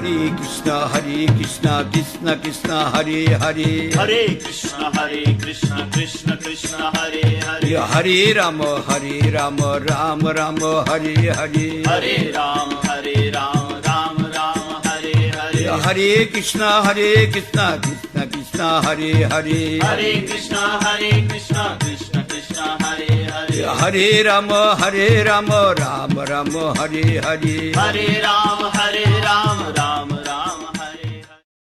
Krishna Krishna Krishna Hare Hare Hare Krishna Krishna Krishna Hare Hare Hare Rama Ram Ram Hare Hare Hare Ram Ram Hare Hare Hare Krishna Krishna Krishna Hare Hare Hare Krishna Krishna Krishna Hare Hare Hare Rama Ram Ram Hare Hare Hare Ram Hare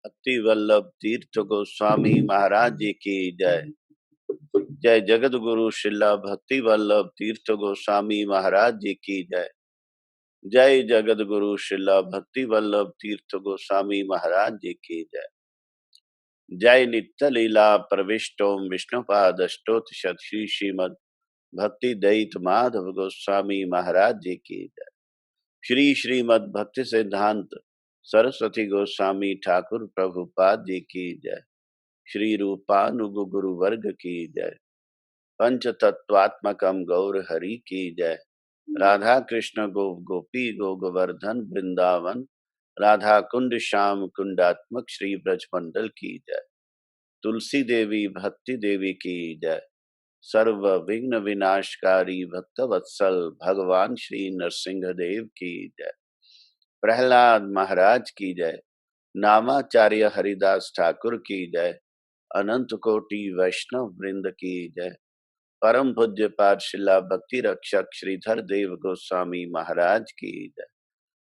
भक्ति वल्लभ तीर्थ गोस्वामी महाराज जी की जय। जय जगत गुरु शिला भक्ति वल्लभ तीर्थ गोस्वामी महाराज जी की जय। जय जगत गुरु शिला भक्ति वल्लभ तीर्थ गोस्वामी महाराज जी की जय। जय नित्य लीला प्रविष्टोम विष्णुपादष्टोत श्री श्रीमद भक्ति दयित माधव गोस्वामी महाराज जी की जय। श्री श्रीमद भक्ति सिद्धांत सरस्वती गोस्वामी ठाकुर प्रभुपाद जी की जय। श्री रूपानुग गुरु वर्ग की जय। पंच तत्वात्मकम गौर हरि की जय। राधा कृष्ण गोपी गोवर्धन वृंदावन राधा कुंड श्याम कुंडात्मक श्री ब्रजमंडल की जय। तुलसी देवी भक्ति देवी की जय। सर्व विघ्न विनाशकारी भक्त वत्सल भगवान श्री नरसिंह देव की जय। प्रहलाद महाराज की जय। नामाचार्य हरिदास ठाकुर की जय। अनंत कोटि वैष्णव वृंद की जय। परम पूज्य पाठशिला भक्ति रक्षक श्रीधर देव गोस्वामी महाराज की जय।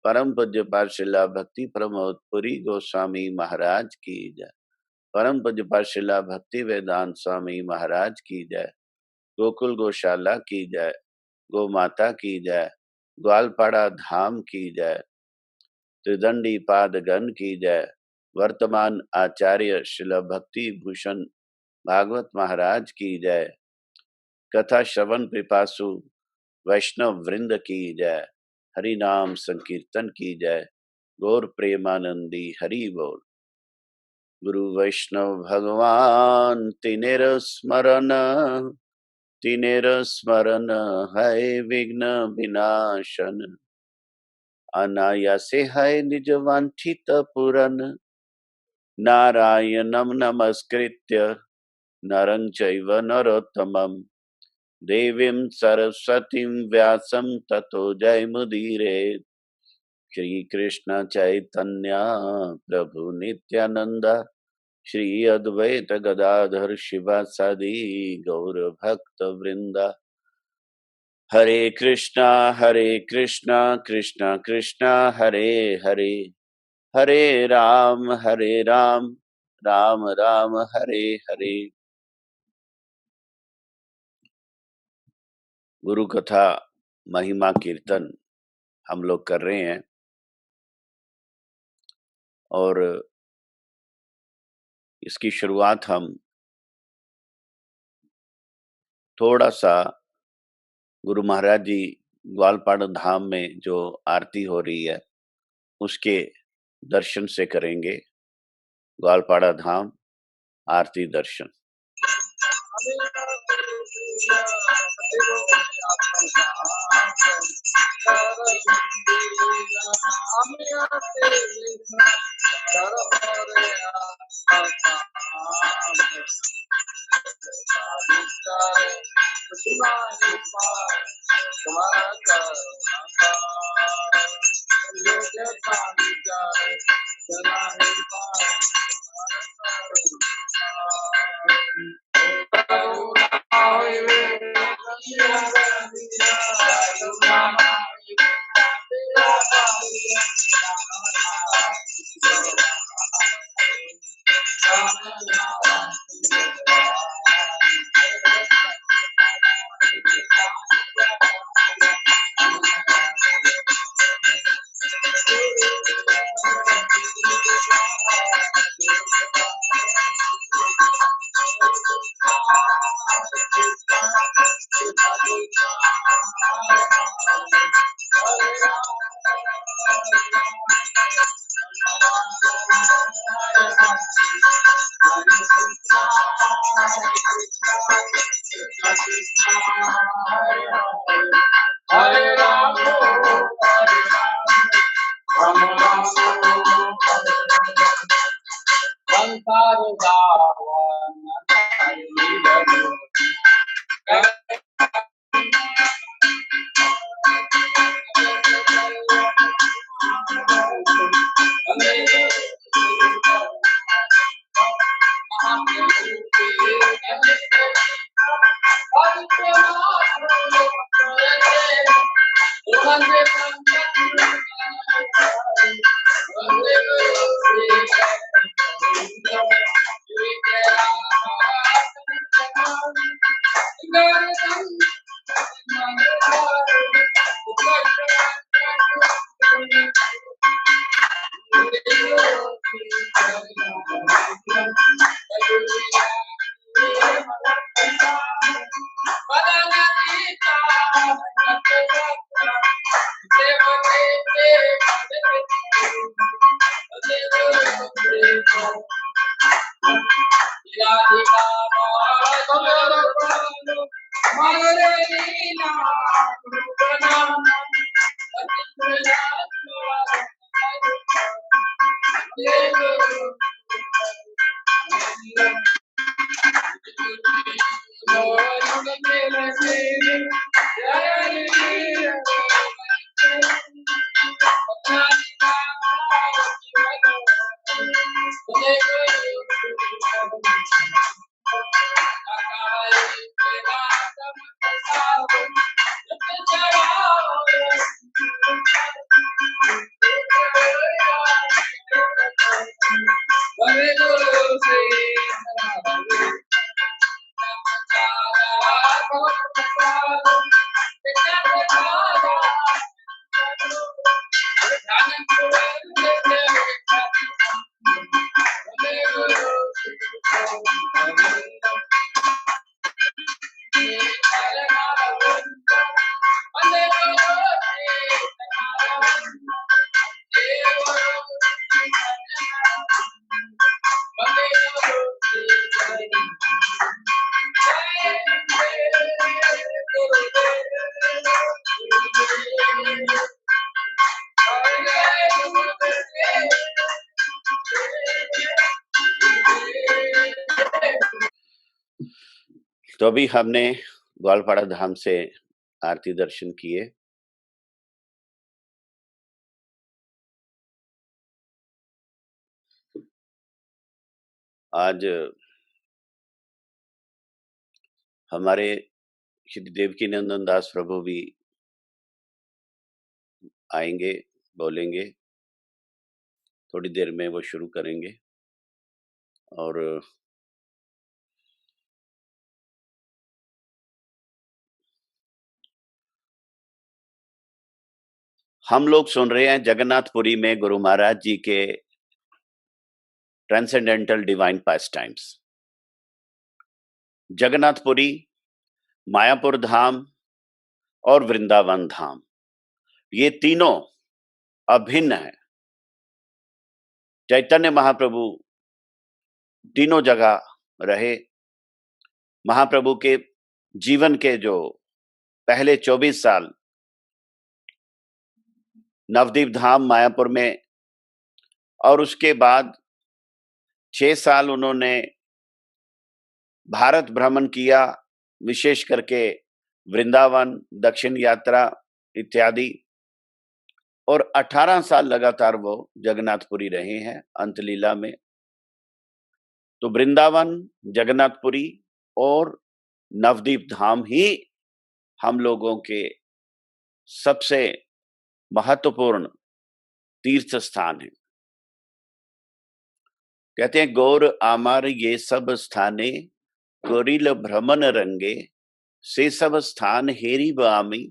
परम पूज्य पाठशिला भक्ति प्रमोद पुरी गोस्वामी महाराज की जय। परम पूज्य पाठशिला भक्ति वेदांत स्वामी महाराज की जय। गोकुल गौशाला की जय। गौ माता की जय। ग्वालपाड़ा धाम की जय। त्रिदंडी पादगण की जय। वर्तमान आचार्य शिला भक्ति भूषण भागवत महाराज की जय। कथा श्रवण पिपासु वैष्णव वृंद की जय। हरि नाम संकीर्तन की जय। गौर प्रेमानंदी हरि बोल। गुरु वैष्णव भगवान तिनेर स्मरण है विघ्न विनाशन। अनायासे है निज वांछित पुरन। नारायणं नमस्कृत्य नरं चैव नरोत्तमं देवीं सरस्वतीं व्यासं ततो जयमुदीरयेत्। श्री कृष्ण चैतन्य प्रभु नित्यानंद श्री अद्वैत गदाधर शिवासादि गौर भक्त वृंद। हरे कृष्णा कृष्णा कृष्णा हरे हरे हरे राम राम राम हरे हरे। गुरु कथा महिमा कीर्तन हम लोग कर रहे हैं और इसकी शुरुआत हम थोड़ा सा गुरु महाराज जी ग्वालपाड़ा धाम में जो आरती हो रही है उसके दर्शन से करेंगे। ग्वालपाड़ा धाम आरती दर्शन। Hare Ram, Ram Ram, तो अभी हमने ग्वालपाड़ा धाम से आरती दर्शन किए। आज हमारे श्री देवकी नंदन दास प्रभु भी आएंगे, बोलेंगे। थोड़ी देर में वो शुरू करेंगे और हम लोग सुन रहे हैं जगन्नाथपुरी में गुरु महाराज जी के ट्रांसेंडेंटल डिवाइन पास टाइम्स। जगन्नाथपुरी, मायापुर धाम और वृंदावन धाम, ये तीनों अभिन्न है। चैतन्य महाप्रभु तीनों जगह रहे। महाप्रभु के जीवन के जो पहले 24 साल नवदीप धाम मायापुर में और उसके बाद 6 साल उन्होंने भारत भ्रमण किया, विशेष करके वृंदावन, दक्षिण यात्रा इत्यादि, और 18 साल लगातार वो जगन्नाथपुरी रहे हैं अंतलीला में। तो वृंदावन, जगन्नाथपुरी और नवदीप धाम ही हम लोगों के सबसे महत्वपूर्ण तीर्थ स्थान है। कहते हैं गौर आमार ये सब स्थाने गोरिल भ्रमण रंगे, से सब स्थान हेरी बामी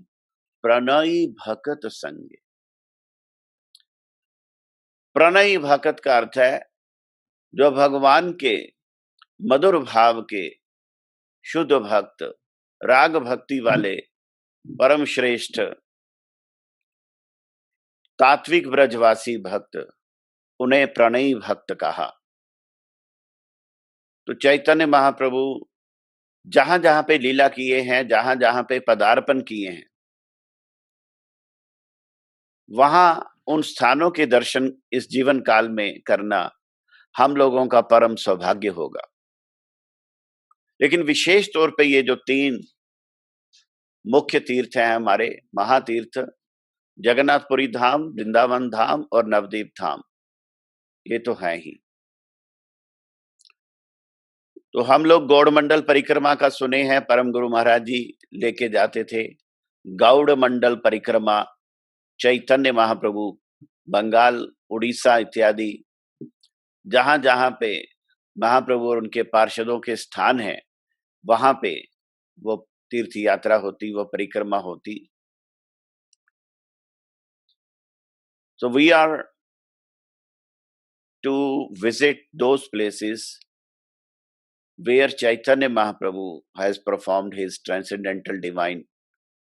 प्रणयी भक्त संगे। प्रणयी भक्त का अर्थ है जो भगवान के मधुर भाव के शुद्ध भक्त, राग भक्ति वाले परम श्रेष्ठ तात्विक ब्रजवासी भक्त, उन्हें प्रणयी भक्त कहा। तो चैतन्य महाप्रभु जहां जहां पे लीला किए हैं, जहां जहां पे पदार्पण किए हैं, वहां उन स्थानों के दर्शन इस जीवन काल में करना हम लोगों का परम सौभाग्य होगा। लेकिन विशेष तौर पे ये जो 3 मुख्य तीर्थ हैं हमारे महातीर्थ, जगन्नाथपुरी धाम, वृंदावन धाम और नवदीप धाम, ये तो हैं ही। तो हम लोग गौड़ मंडल परिक्रमा का सुने हैं, परम गुरु महाराज जी लेके जाते थे। गौड़ मंडल परिक्रमा चैतन्य महाप्रभु बंगाल, उड़ीसा इत्यादि जहां-जहां पे महाप्रभु और उनके पार्षदों के स्थान हैं, वहां पे वो तीर्थ यात्रा होती, वो परिक्रमा होती। So we are to visit those places where Chaitanya Mahaprabhu has performed his transcendental divine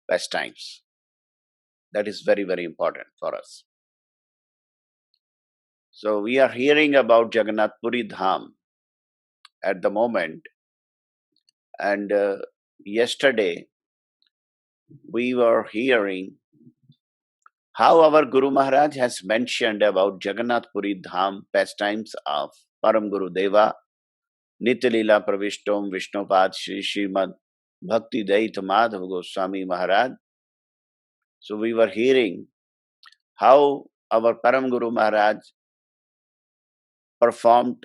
pastimes. That is very, very important for us. So we are hearing about Jagannath Puri Dham at the moment, and yesterday we were hearing how our Guru Maharaj has mentioned about Jagannath Puri Dham pastimes of Param Guru Deva, Nitya Leela Pravishtom Vishnupad Shri Srimad Bhakti Daita Madhav Goswami Maharaj. So we were hearing how our Param Guru Maharaj performed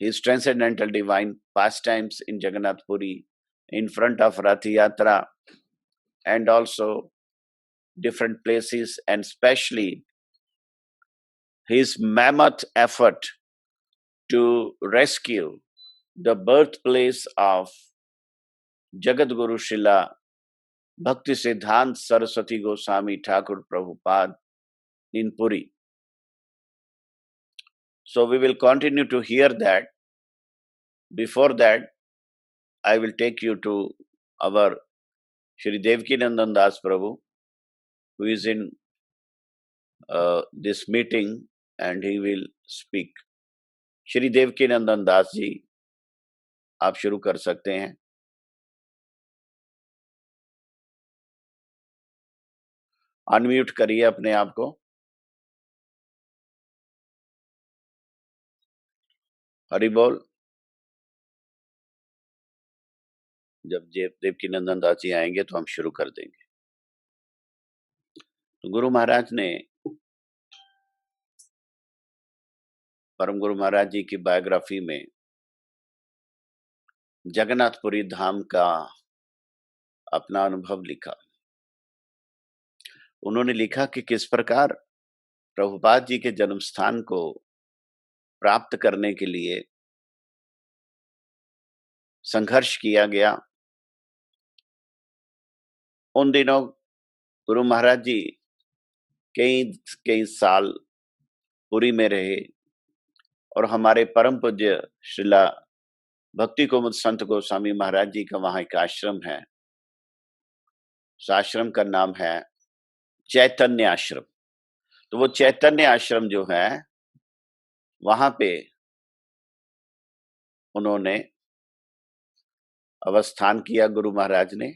his transcendental divine pastimes in Jagannath Puri in front of Rath Yatra and also different places, and especially his mammoth effort to rescue the birthplace of Jagat Guru Srila Bhakti Siddhant Saraswati Goswami Thakur Prabhupada in Puri. So we will continue to hear that. Before that, I will take you to our Shri Devaki Nandan Das Prabhu, who is in this meeting, and he will speak. Shri Devaki Nandan Das जी, आप शुरू कर सकते हैं। Unmute करिए अपने आप को। हरि बोल। जब देवकी नंदन दास जी आएंगे तो हम शुरू कर देंगे। तो गुरु महाराज ने परम गुरु महाराज जी की बायोग्राफी में जगन्नाथपुरी धाम का अपना अनुभव लिखा। उन्होंने लिखा कि किस प्रकार प्रभुपाद जी के जन्म स्थान को प्राप्त करने के लिए संघर्ष किया गया। उन दिनों गुरु महाराज जी कई साल पुरी में रहे और हमारे परम पूज्य श्रीला भक्ति कुमुद संत गोस्वामी महाराज जी का वहां एक आश्रम है। उस आश्रम का नाम है चैतन्य आश्रम। तो वो चैतन्य आश्रम जो है वहां पे उन्होंने अवस्थान किया गुरु महाराज ने,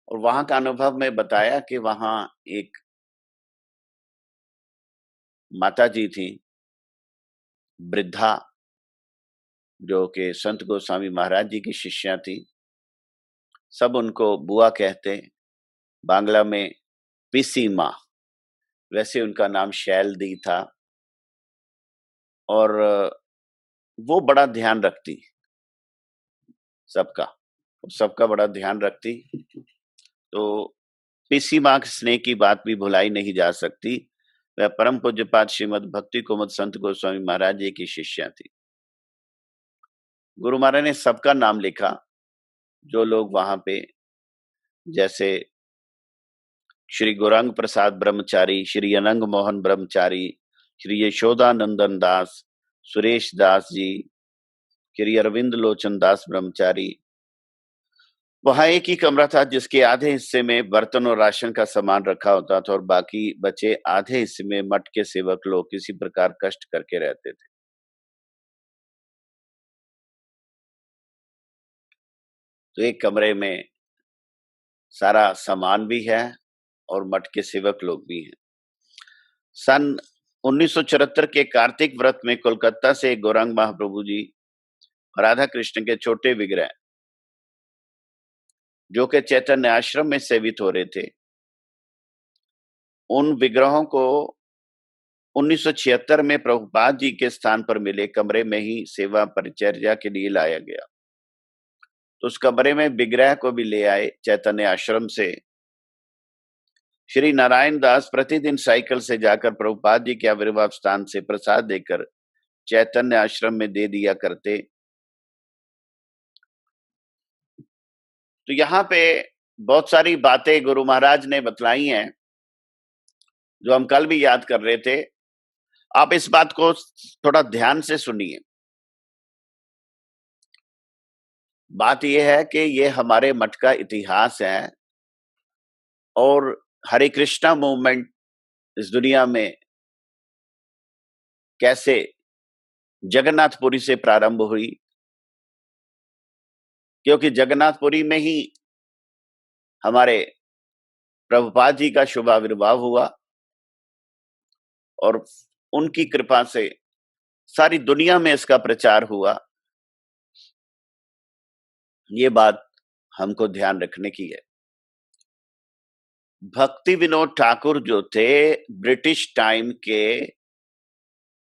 और वहां का अनुभव में बताया कि वहां एक माता जी थी वृद्धा, जो कि संत गोस्वामी महाराज जी की शिष्या थी। सब उनको बुआ कहते, बांग्ला में पीसी माँ, वैसे उनका नाम शैल दी था। और वो बड़ा ध्यान रखती सबका बड़ा ध्यान रखती। तो पीसी माँ के स्नेह की बात भी भुलाई नहीं जा सकती। वह परम पूज्यपाद श्रीमद भक्ति कुमुद संत गोस्वामी महाराज जी की शिष्या थी। गुरु महाराज ने सबका नाम लिखा जो लोग वहां पे, जैसे श्री गौरांग प्रसाद ब्रह्मचारी, श्री अनंग मोहन ब्रह्मचारी, श्री यशोदानंदन दास, सुरेश दास जी, श्री अरविंद लोचन दास ब्रह्मचारी। वहां एक ही कमरा था जिसके आधे हिस्से में बर्तन और राशन का सामान रखा होता था और बाकी बचे आधे हिस्से में मठ के सेवक लोग किसी प्रकार कष्ट करके रहते थे। तो एक कमरे में सारा सामान भी है और मठ के सेवक लोग भी हैं। सन 1974 के कार्तिक व्रत में कोलकाता से गौरांग महाप्रभु जी राधा कृष्ण के छोटे विग्रह जो कि चैतन्य आश्रम में सेवित हो रहे थे, उन विग्रहों को 1976 में प्रभुपाद जी के स्थान पर मिले कमरे में ही सेवा परिचर्या के लिए लाया गया। तो उस कमरे में विग्रह को भी ले आए चैतन्य आश्रम से। श्री नारायण दास प्रतिदिन साइकिल से जाकर प्रभुपाद जी के आविर्भाव स्थान से प्रसाद देकर चैतन्य आश्रम में दे दिया करते। तो यहाँ पे बहुत सारी बातें गुरु महाराज ने बतलाई हैं जो हम कल भी याद कर रहे थे। आप इस बात को थोड़ा ध्यान से सुनिए। बात यह है कि ये हमारे मठ का इतिहास है और हरे कृष्णा मूवमेंट इस दुनिया में कैसे जगन्नाथपुरी से प्रारंभ हुई, क्योंकि जगन्नाथपुरी में ही हमारे प्रभुपाद जी का शुभ आविर्भाव हुआ और उनकी कृपा से सारी दुनिया में इसका प्रचार हुआ। ये बात हमको ध्यान रखने की है। भक्ति विनोद ठाकुर जो थे ब्रिटिश टाइम के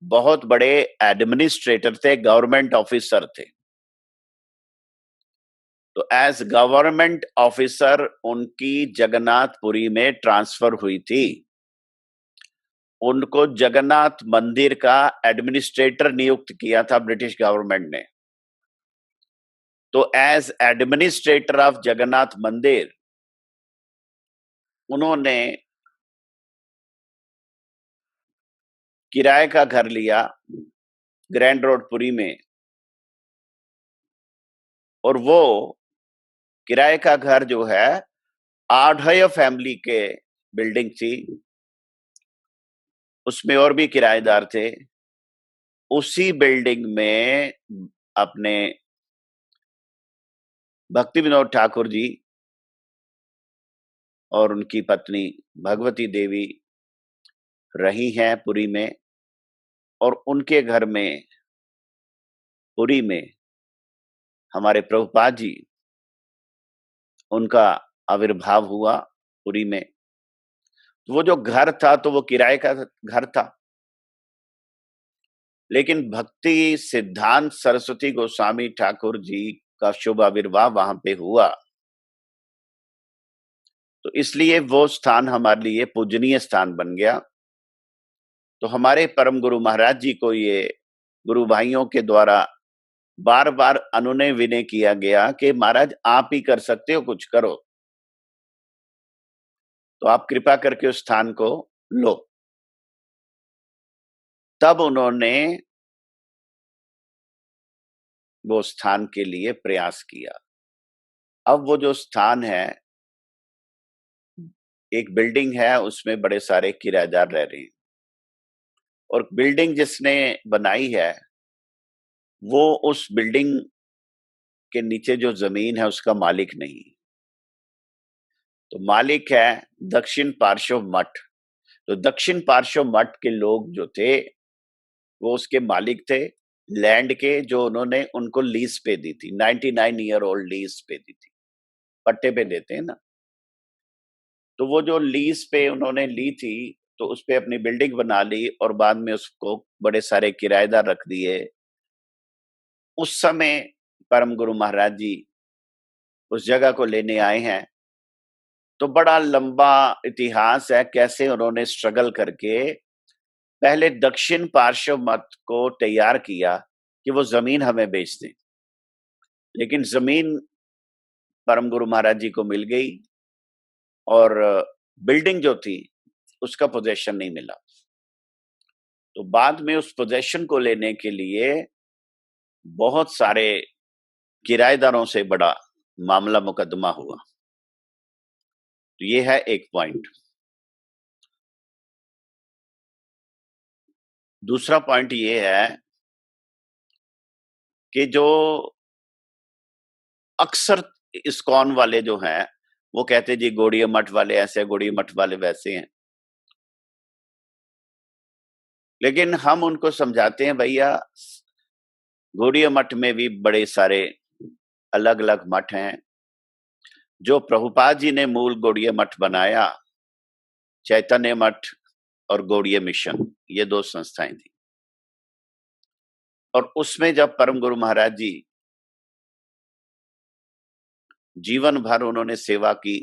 बहुत बड़े एडमिनिस्ट्रेटर थे, गवर्नमेंट ऑफिसर थे। तो एज गवर्नमेंट ऑफिसर उनकी जगन्नाथपुरी में ट्रांसफर हुई थी। उनको जगन्नाथ मंदिर का एडमिनिस्ट्रेटर नियुक्त किया था ब्रिटिश गवर्नमेंट ने। तो एज एडमिनिस्ट्रेटर ऑफ जगन्नाथ मंदिर उन्होंने किराए का घर लिया ग्रैंड रोड पुरी में, और वो किराए का घर जो है आढ़य फैमिली के बिल्डिंग थी, उसमें और भी किराएदार थे। उसी बिल्डिंग में अपने भक्ति विनोद ठाकुर जी और उनकी पत्नी भगवती देवी रही हैं पुरी में, और उनके घर में पुरी में हमारे प्रभुपाद जी उनका आविर्भाव हुआ पुरी में। वो जो घर था तो वो किराए का घर था, लेकिन भक्ति सिद्धांत सरस्वती गोस्वामी ठाकुर जी का शुभ आविर्भाव वहां पे हुआ। तो इसलिए वो स्थान हमारे लिए पूजनीय स्थान बन गया। तो हमारे परम गुरु महाराज जी को ये गुरु भाइयों के द्वारा बार बार अनुनय विनय किया गया कि महाराज आप ही कर सकते हो, कुछ करो, तो आप कृपा करके उस स्थान को लो। तब उन्होंने वो स्थान के लिए प्रयास किया। अब वो जो स्थान है, एक बिल्डिंग है, उसमें बड़े सारे किराएदार रह रहे हैं, और बिल्डिंग जिसने बनाई है वो उस बिल्डिंग के नीचे जो जमीन है उसका मालिक नहीं। तो मालिक है दक्षिण पार्श्व मठ। तो दक्षिण पार्श्व मठ के लोग जो थे वो उसके मालिक थे, लैंड के, जो उन्होंने उनको लीज पे दी थी। 99 ईयर ओल्ड लीज पे दी थी, पट्टे पे देते हैं ना। तो वो जो लीज पे उन्होंने ली थी तो उस पे अपनी बिल्डिंग बना ली और बाद में उसको बड़े सारे किराएदार रख दिए। उस समय परम गुरु महाराज जी उस जगह को लेने आए हैं। तो बड़ा लंबा इतिहास है कैसे उन्होंने स्ट्रगल करके पहले दक्षिण पार्श्व मठ को तैयार किया कि वो जमीन हमें बेच दें, लेकिन जमीन परम गुरु महाराज जी को मिल गई और बिल्डिंग जो थी उसका पोजेशन नहीं मिला। तो बाद में उस पोजेशन को लेने के लिए बहुत सारे किराएदारों से बड़ा मामला मुकदमा हुआ। तो ये है एक पॉइंट। दूसरा पॉइंट ये है कि जो अक्सर इस्कॉन वाले जो हैं वो कहते जी गौड़ीय मठ वाले ऐसे, गौड़ीय मठ वाले वैसे हैं। लेकिन हम उनको समझाते हैं भैया गौड़ीय मठ में भी बड़े सारे अलग अलग मठ हैं। जो प्रभुपाद जी ने मूल गौड़ीय मठ बनाया, चैतन्य मठ और गौड़ीय मिशन, ये दो संस्थाएं थी। और उसमें जब परम गुरु महाराज जी जीवन भर उन्होंने सेवा की,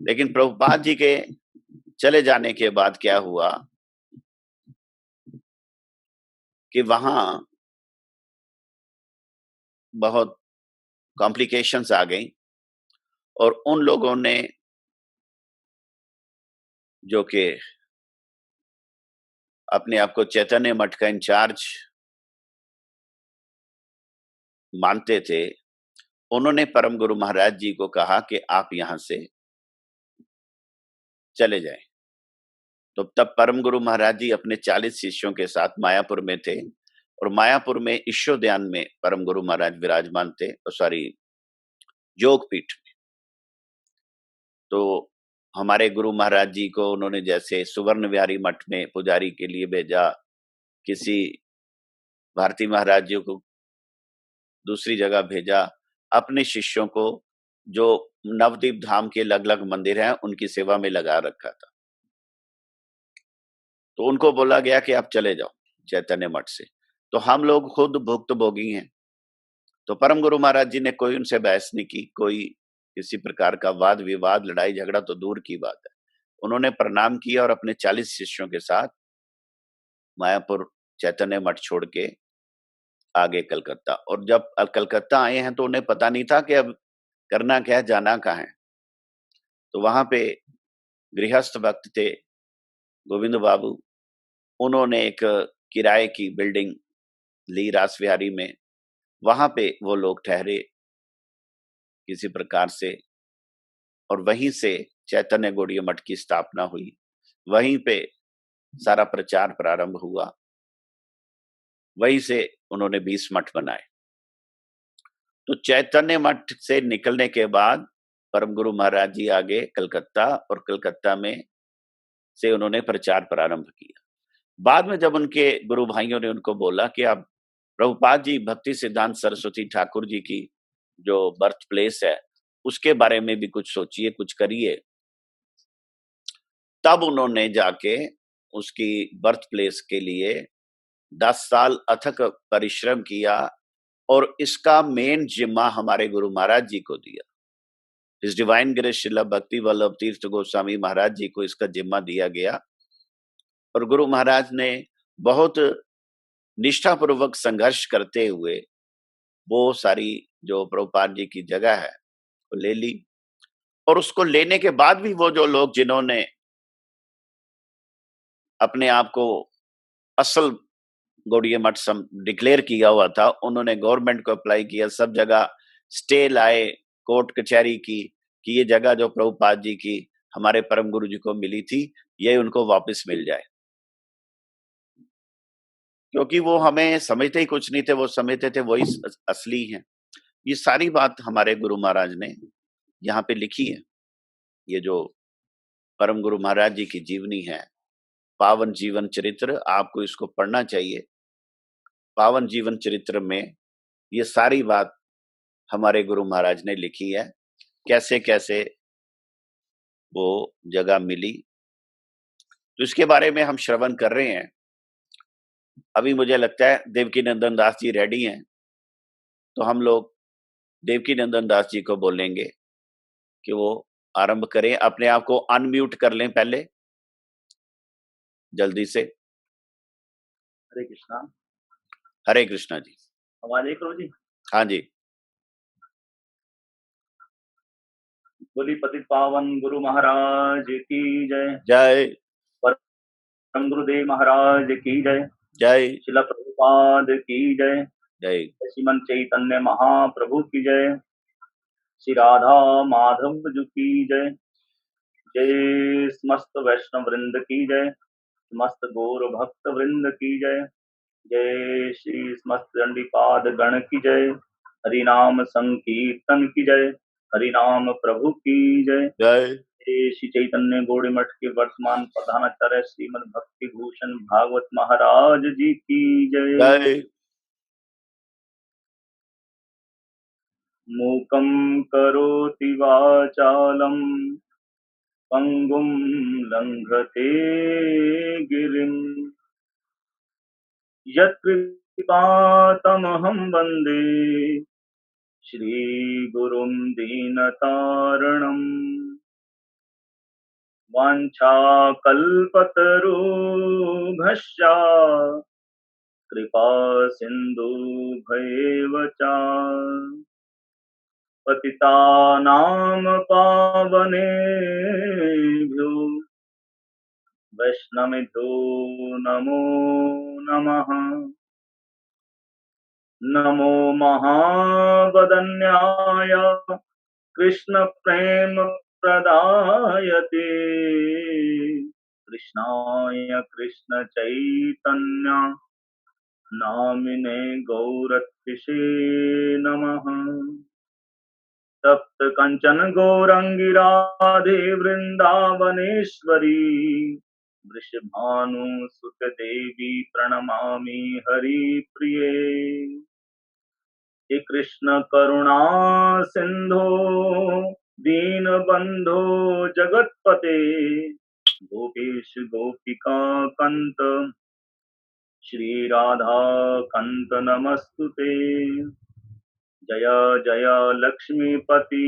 लेकिन प्रभुपाद जी के चले जाने के बाद क्या हुआ कि वहां बहुत कॉम्प्लिकेशंस आ गई और उन लोगों ने जो कि अपने आप को चैतन्य मठ का इंचार्ज मानते थे, उन्होंने परम गुरु महाराज जी को कहा कि आप यहां से चले जाएं। तो तब परम गुरु महाराज जी अपने 40 शिष्यों के साथ मायापुर में थे और मायापुर में ईशोध्यान में परम गुरु महाराज विराजमान थे, सॉरी योगपीठ में। तो हमारे गुरु महाराज जी को उन्होंने जैसे सुवर्ण विहारी मठ में पुजारी के लिए भेजा, किसी भारती महाराज जी को दूसरी जगह भेजा, अपने शिष्यों को जो नवदीप धाम के अलग अलग मंदिर हैं उनकी सेवा में लगा रखा था। तो उनको बोला गया कि आप चले जाओ चैतन्य मठ से। तो हम लोग खुद भुक्तभोगी हैं। तो परम गुरु महाराज जी ने कोई उनसे बहस नहीं की, कोई किसी प्रकार का वाद विवाद लड़ाई झगड़ा तो दूर की बात है। उन्होंने प्रणाम किया और अपने 40 शिष्यों के साथ मायापुर चैतन्य मठ छोड़ के आगे कलकत्ता। और जब कलकत्ता आए हैं तो उन्हें पता नहीं था कि अब करना क्या है, जाना कहाँ है। तो वहां पे गृहस्थ भक्त थे गोविंद बाबू, उन्होंने एक किराए की बिल्डिंग ली रासविहारी में। वहां पे वो लोग ठहरे किसी प्रकार से और वहीं से चैतन्य गौड़ीय मठ की स्थापना हुई। वहीं पे सारा प्रचार प्रारंभ हुआ, वहीं से उन्होंने 20 मठ बनाए। तो चैतन्य मठ से निकलने के बाद परम गुरु महाराज जी आगे कलकत्ता और कलकत्ता में से उन्होंने प्रचार प्रारंभ किया। बाद में जब उनके गुरु भाइयों ने उनको बोला कि आप प्रभुपाद जी भक्ति सिद्धांत सरस्वती ठाकुर जी की जो बर्थ प्लेस है उसके बारे में भी कुछ सोचिए, कुछ करिए, तब उन्होंने जाके उसकी बर्थ प्लेस के लिए 10 साल अथक परिश्रम किया और इसका मेन जिम्मा हमारे गुरु महाराज जी को दिया। इस डिवाइन ग्रेस श्रील भक्ति वल्लभ तीर्थ गोस्वामी महाराज जी को इसका जिम्मा दिया गया और गुरु महाराज ने बहुत निष्ठापूर्वक संघर्ष करते हुए वो सारी जो प्रभुपाद जी की जगह है वो ले ली। और उसको लेने के बाद भी वो जो लोग जिन्होंने अपने आप को असल गौड़ीय मठ डिक्लेयर किया हुआ था, उन्होंने गवर्नमेंट को अप्लाई किया, सब जगह स्टे लाए, कोर्ट कचहरी की कि ये जगह जो प्रभुपाद जी की हमारे परम गुरु जी को मिली थी ये उनको वापस मिल जाए। क्योंकि वो हमें समझते ही कुछ नहीं थे, वो समझते थे वही असली हैं। ये सारी बात हमारे गुरु महाराज ने यहाँ पे लिखी है। ये जो परम गुरु महाराज जी की जीवनी है, पावन जीवन चरित्र, आपको इसको पढ़ना चाहिए। पावन जीवन चरित्र में ये सारी बात हमारे गुरु महाराज ने लिखी है, कैसे कैसे वो जगह मिली। तो इसके बारे में हम श्रवण कर रहे हैं। अभी मुझे लगता है देवकी नंदन दास जी रेडी हैं, तो हम लोग देवकी नंदन दास जी को बोलेंगे कि वो आरंभ करें। अपने आप को अनम्यूट कर लें पहले जल्दी से। हरे कृष्णा। हरे कृष्णा जी। आवाज एक करो जी। हाँ जी। बोली पतित पावन गुरु महाराज की जय। जय। परम गुरुदेव महाराज की जय। जय। शिला प्रभुपाद की जय। जय। श्रीमन चैतन्य महाप्रभु की जय। श्री राधा माधव जी की जय। जय समस्त वैष्णव वृंद की जय। समस्त गौर भक्त वृंद की जय। जय श्री समस्त दंडीपाद गण की जय। हरि नाम संकीर्तन की जय। हरि नाम प्रभु की जय। जय। श्री चैतन्य गौड़ी मठ के वर्तमान प्रधानाचार्य श्रीमद भक्ति भूषण भागवत महाराज जी की जय। जय। मूकं करोति वाचालं पंगुं लंघते गिरिं यत्कृपातमहं वन्दे श्रीगुरुं दीनतारणम्। वाञ्छाकल्पतरुभ्यश्च कृपा सिन्धुभ्येव च पतितानां पावनेभ्यो वैष्णवेभ्यो नमो नमः। नमो महावदन्याय कृष्ण प्रेम प्रदायते कृष्णाय कृष्ण चैतन्य नामिने गौरत्रिषे नमः। तप्त कंचन गौरंगी राधे वृंदावनेश्वरी वृषभानुसुत देवी प्रणमामि हरिप्रिये। हे कृष्ण करुणा सिंधो दीनबंधो जगत्पते गोपेश गोपिका कंत श्री राधा कंत नमस्तुते। जय जय लक्ष्मीपति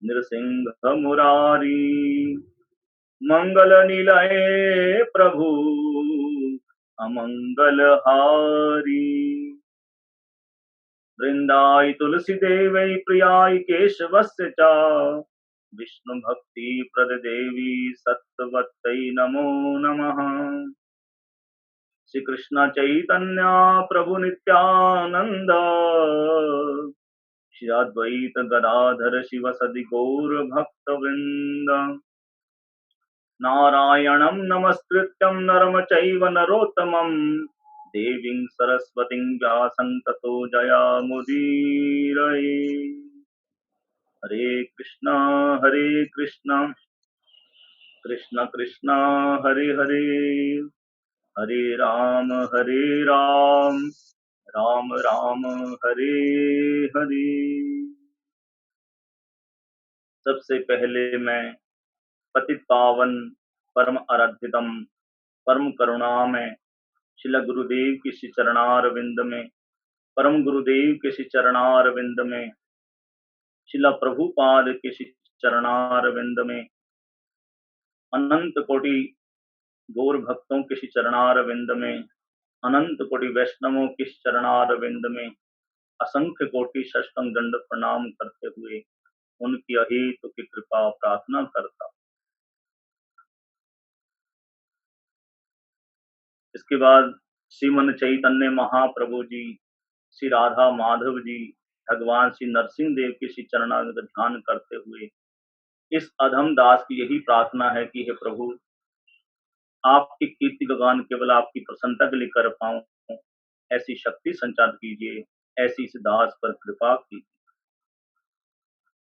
नृसिंह मुरारी मंगल निलय प्रभु अमंगल हारी। वृंदाई तुलसी देवै प्रियाय केशवस्य च विष्णु भक्ति प्रद देवी सत्वत्तै नमो नमः। श्री कृष्ण चैतन्य प्रभु नित्यानंद श्री अद्वैत गदाधर शिव सदि गौर भक्त वृंद। नारायणं नमस्कृत्यं नरम चैव नरोत्तमं देवीं सरस्वतीं व्यासं ततो जयामुदीरये। हरे कृष्णा कृष्ण कृष्णा हरे हरे हरे राम राम राम हरे हरे। सबसे पहले मैं पतित पावन परम आराध्यतम परम करुणामय शिला गुरुदेव के श्री चरणार विंद में, परम गुरुदेव के श्री चरणार विंद में, शिला प्रभुपाद के श्री चरणार विंद में, अनंत कोटि गौर भक्तों के श्री चरणार विंद में, अनंत कोटि वैष्णवों के चरणार विंद में असंख्य कोटि षष्टंग दंड प्रणाम करते हुए उनकी अहेतु की कृपा प्रार्थना करता। इसके बाद श्रीमन चैतन्य महाप्रभु जी, श्री राधा माधव जी, भगवान श्री नरसिंह देव के श्री चरणारविंद ध्यान करते हुए इस अधम दास की यही प्रार्थना है कि हे प्रभु, आपकी कीर्ति गान केवल आपकी प्रसन्नता के लिए कर पाऊं, ऐसी शक्ति संचार कीजिए, ऐसी इस दास पर कृपा कीजिए।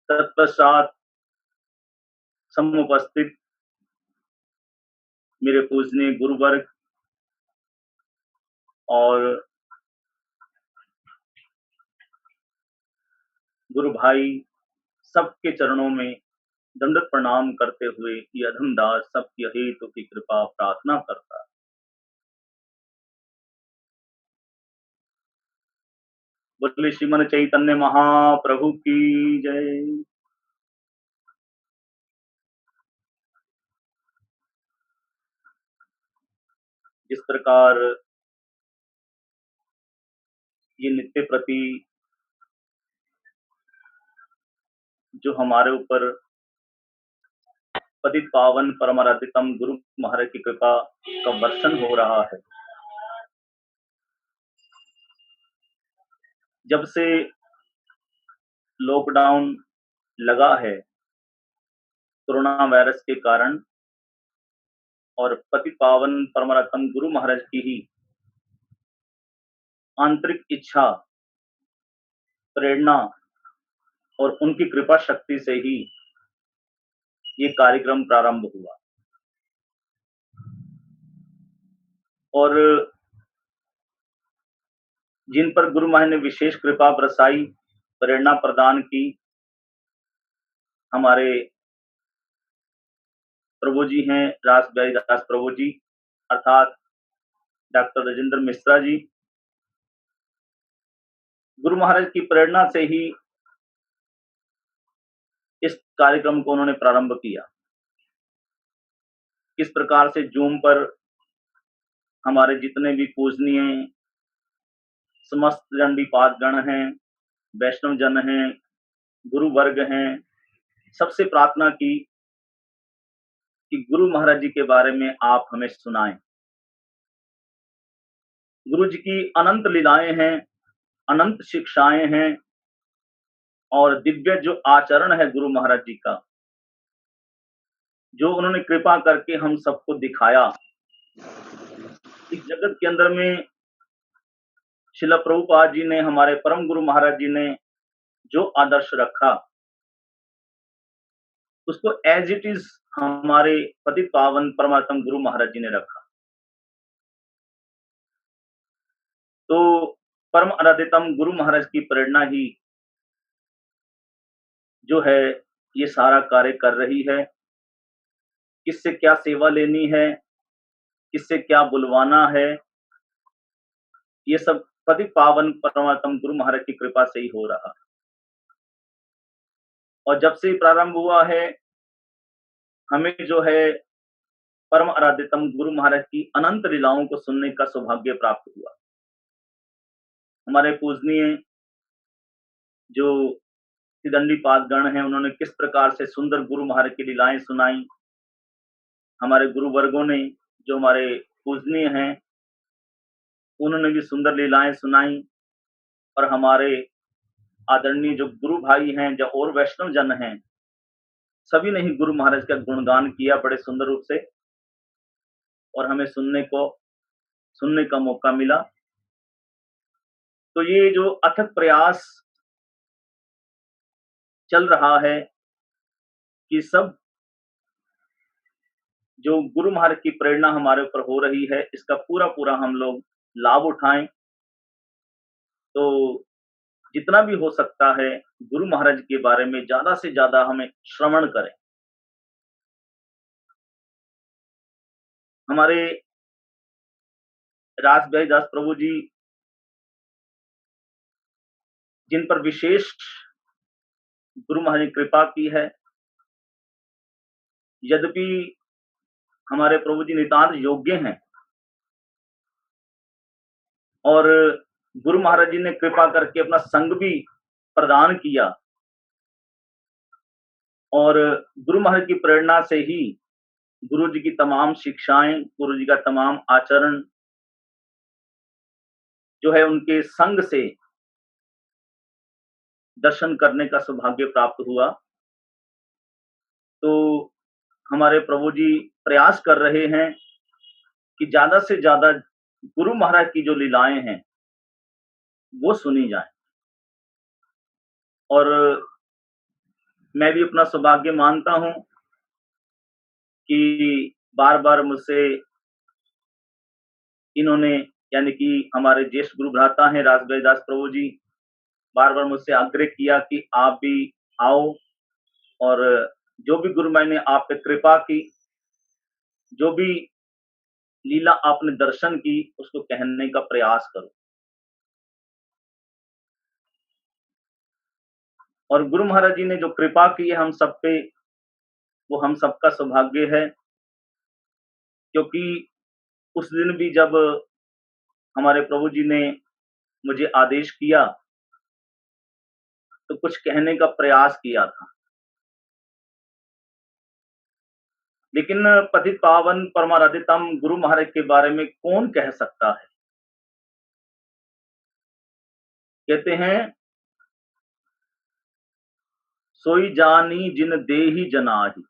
तत्पश्चात समुपस्थित मेरे पूजनीय गुरुवर्ग और गुरु भाई सबके चरणों में दंडवत प्रणाम करते हुए ये अधम दास सबकी अहेतु की कृपा प्रार्थना करता है। बोले श्रीमन चैतन्य महाप्रभु की जय। जिस प्रकार ये नित्य प्रति जो हमारे ऊपर पतित पावन परमाराधितम गुरु महाराज की कृपा का वर्षण हो रहा है, जब से लॉकडाउन लगा है कोरोना वायरस के कारण, और पतित पावन परमाराधितम गुरु महाराज की ही आंतरिक इच्छा, प्रेरणा और उनकी कृपा शक्ति से ही ये कार्यक्रम प्रारंभ हुआ और जिन पर गुरु महाराज ने विशेष कृपा बरसाई, प्रेरणा प्रदान की, हमारे प्रभु जी हैं रास बिहारी दास प्रभु जी अर्थात डॉक्टर राजेंद्र मिश्रा जी। गुरु महाराज की प्रेरणा से ही इस कार्यक्रम को उन्होंने प्रारंभ किया। किस प्रकार से जूम पर हमारे जितने भी पूजनीय समस्त दंडीपाद गण हैं, वैष्णव जन हैं, गुरु वर्ग हैं, सबसे प्रार्थना की कि गुरु महाराज जी के बारे में आप हमें सुनाएं। गुरु जी की अनंत लीलाएं हैं, अनंत शिक्षाएं हैं और दिव्य जो आचरण है गुरु महाराज जी का, जो उन्होंने कृपा करके हम सबको दिखाया। इस जगत के अंदर में शिला प्रभुपाद जी ने, हमारे परम गुरु महाराज जी ने जो आदर्श रखा, उसको एज इट इज हमारे पतित पावन परमात्म गुरु महाराज जी ने रखा। तो परम आराध्यतम गुरु महाराज की प्रेरणा ही जो है ये सारा कार्य कर रही है। किससे क्या सेवा लेनी है, किससे क्या बुलवाना है, ये सब पतित पावन परमात्म गुरु महाराज की कृपा से ही हो रहा। और जब से प्रारंभ हुआ है, हमें जो है परम आराध्यतम गुरु महाराज की अनंत लीलाओं को सुनने का सौभाग्य प्राप्त हुआ। हमारे पूजनीय जो दंडीपाद गण हैं, उन्होंने किस प्रकार से सुंदर गुरु महाराज की लीलाएं सुनाई। हमारे गुरु वर्गों ने जो हमारे पूजनीय हैं, उन्होंने भी सुंदर लीलाएं सुनाई और हमारे आदरणीय जो गुरु भाई हैं, जो और वैष्णव जन हैं, सभी ने ही गुरु महाराज का गुणगान किया बड़े सुंदर रूप से और हमें सुनने का मौका मिला। तो ये जो अथक प्रयास चल रहा है कि सब जो गुरु महाराज की प्रेरणा हमारे ऊपर हो रही है, इसका पूरा हम लोग लाभ उठाएं। तो जितना भी हो सकता है गुरु महाराज के बारे में ज्यादा से ज्यादा हमें श्रवण करें। हमारे रास बिहारी दास प्रभु जी, जिन पर विशेष गुरु महाराज ने कृपा की है, यद्यपि हमारे प्रभु जी नितांत योग्य हैं और गुरु महाराज जी ने कृपा करके अपना संग भी प्रदान किया और गुरु महाराज की प्रेरणा से ही गुरु जी की तमाम शिक्षाएं, गुरु जी का तमाम आचरण जो है उनके संग से दर्शन करने का सौभाग्य प्राप्त हुआ। तो हमारे प्रभु जी प्रयास कर रहे हैं कि ज्यादा से ज्यादा गुरु महाराज की जो लीलाएं हैं वो सुनी जाए और मैं भी अपना सौभाग्य मानता हूं कि बार बार मुझसे इन्होंने, यानी कि हमारे ज्येष्ठ गुरु भ्राता हैं रास बिहारी दास प्रभु जी, बार बार मुझसे आग्रह किया कि आप भी आओ और जो भी गुरु महाराज ने आप पे कृपा की, जो भी लीला आपने दर्शन की, उसको कहने का प्रयास करो। और गुरु महाराज जी ने जो कृपा की है हम सब पे, वो हम सबका सौभाग्य है, क्योंकि उस दिन भी जब हमारे प्रभु जी ने मुझे आदेश किया तो कुछ कहने का प्रयास किया था, लेकिन पतित पावन परमाराध्यतम गुरु महाराज के बारे में कौन कह सकता है। कहते हैं सोई जानी जिन देहि जनाहि,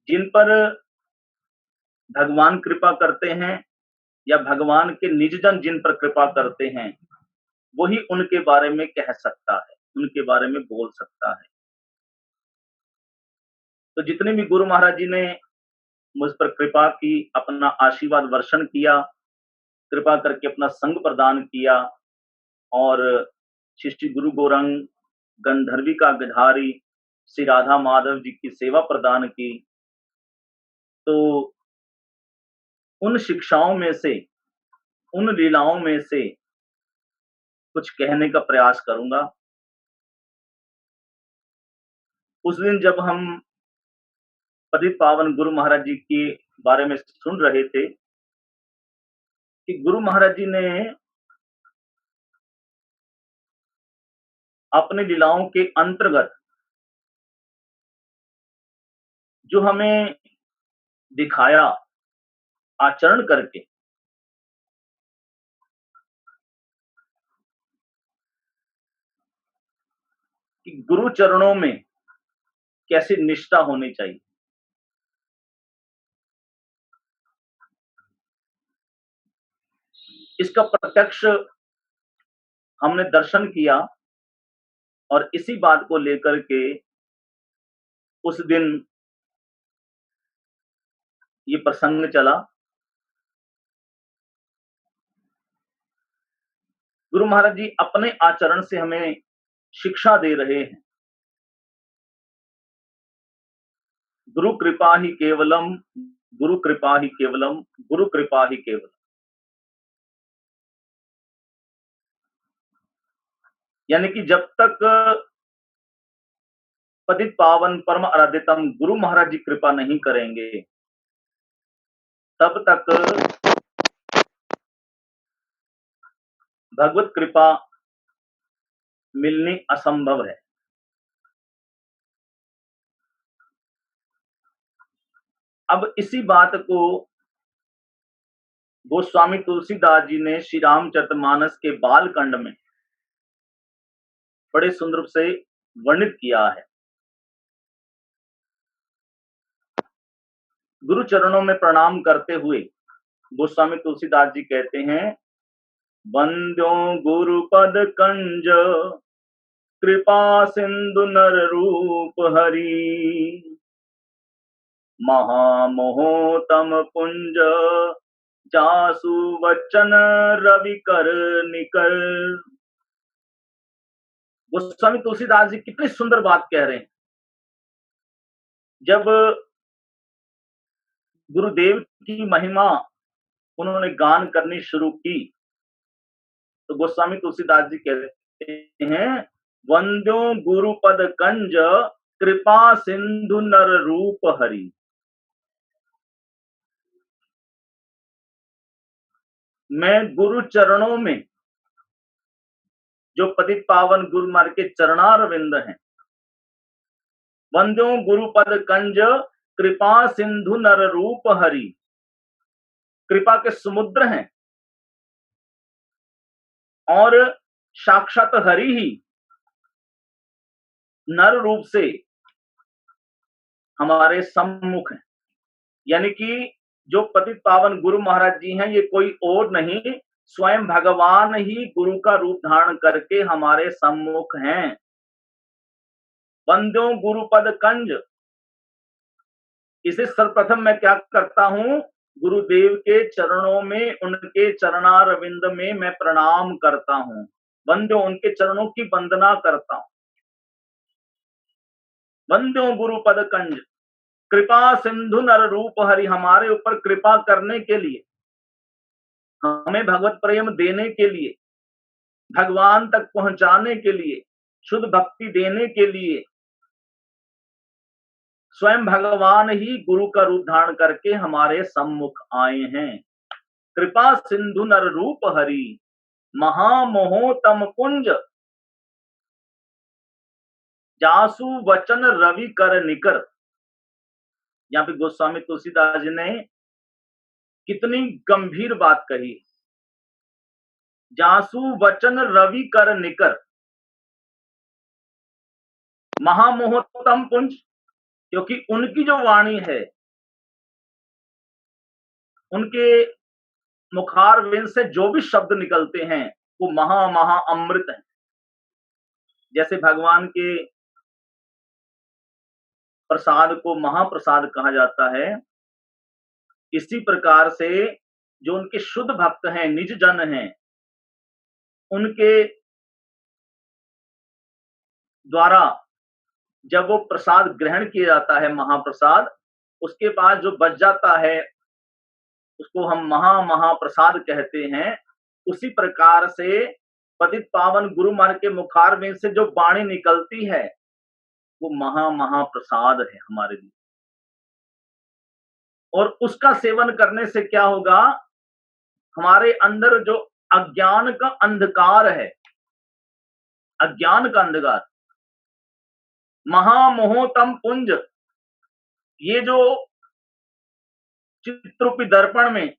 जिन पर भगवान कृपा करते हैं या भगवान के निज जन जिन पर कृपा करते हैं, वही उनके बारे में कह सकता है, उनके बारे में बोल सकता है। तो जितने भी गुरु महाराज जी ने मुझ पर कृपा की, अपना आशीर्वाद वर्षण किया, कृपा करके अपना संग प्रदान किया और श्री श्री गुरु गौरंग गंधर्विका गिधारी श्री राधा माधव जी की सेवा प्रदान की, तो उन शिक्षाओं में से, उन लीलाओं में से कुछ कहने का प्रयास करूंगा। उस दिन जब हम पतित पावन गुरु महाराज जी के बारे में सुन रहे थे कि गुरु महाराज जी ने अपनी लीलाओं के अंतर्गत जो हमें दिखाया आचरण करके, कि गुरु चरणों में कैसी निष्ठा होनी चाहिए, इसका प्रत्यक्ष हमने दर्शन किया और इसी बात को लेकर के उस दिन ये प्रसंग चला। गुरु महाराज जी अपने आचरण से हमें शिक्षा दे रहे हैं। गुरु कृपा ही केवलम, गुरु कृपा ही केवलम, गुरु कृपा ही केवलम। यानी कि जब तक पतित पावन परम आराध्यतम गुरु महाराज जी कृपा नहीं करेंगे, तब तक भगवत कृपा मिलनी असंभव है। अब इसी बात को गोस्वामी तुलसीदास जी ने श्री रामचरितमानस के बालकांड में बड़े सुंदर रूप से वर्णित किया है। गुरु चरणों में प्रणाम करते हुए गोस्वामी तुलसीदास जी कहते हैं, वंद्यो गुरुपद कंज कृपा सिंधु नर रूप हरि, महामोहतम पुंज जासु वचन रवि कर निकर। गोस्वामी तुलसीदास जी कितनी सुंदर बात कह रहे हैं। जब गुरुदेव की महिमा उन्होंने गान करनी शुरू की तो गोस्वामी तुलसीदास जी कहते हैं, वंद्यो गुरुपद कंज कृपा सिंधु नर रूप हरि। मैं गुरु चरणों में, जो पतित पावन गुरु मार्ग के चरणारविंद हैं, वंद्यो गुरुपद कंज कृपा सिंधु नर रूप हरि, कृपा के समुद्र हैं और साक्षात हरि ही नर रूप से हमारे सम्मुख हैं। यानी कि जो पतित पावन गुरु महाराज जी हैं, ये कोई और नहीं, स्वयं भगवान ही गुरु का रूप धारण करके हमारे सम्मुख हैं। वंद्यो गुरुपद कंज, इसे सर्वप्रथम मैं क्या करता हूं, गुरुदेव के चरणों में, उनके चरणारविंद में मैं प्रणाम करता हूं। वंद्यो, उनके चरणों की वंदना करता हूं। वंद्यो गुरुपद कंज कृपा सिंधु नर रूप हरि, हमारे ऊपर कृपा करने के लिए, हमें भगवत प्रेम देने के लिए, भगवान तक पहुंचाने के लिए, शुद्ध भक्ति देने के लिए स्वयं भगवान ही गुरु का रूप धारण करके हमारे सम्मुख आए हैं। कृपा सिंधु नर रूप हरि, महामोहतम कुंज जासु वचन रवि कर निकर। यहाँ पे गोस्वामी तुलसीदास जी ने कितनी गंभीर बात कही। जासु वचन रवि कर निकर, महामोहतम कुंज, क्योंकि उनकी जो वाणी है, उनके मुखारविंद से जो भी शब्द निकलते हैं वो महा महा अमृत है। जैसे भगवान के प्रसाद को महाप्रसाद कहा जाता है, इसी प्रकार से जो उनके शुद्ध भक्त हैं, निज जन हैं, उनके द्वारा जब वो प्रसाद ग्रहण किया जाता है, महाप्रसाद, उसके बाद जो बच जाता है उसको हम महाप्रसाद कहते हैं। उसी प्रकार से पतित पावन गुरु महाराज के मुखारविंद से जो वाणी निकलती है वो महाप्रसाद है हमारे लिए। और उसका सेवन करने से क्या होगा, हमारे अंदर जो अज्ञान का अंधकार है, अज्ञान का अंधकार, महामोहतम पुंज, ये जो चित्रूपी दर्पण में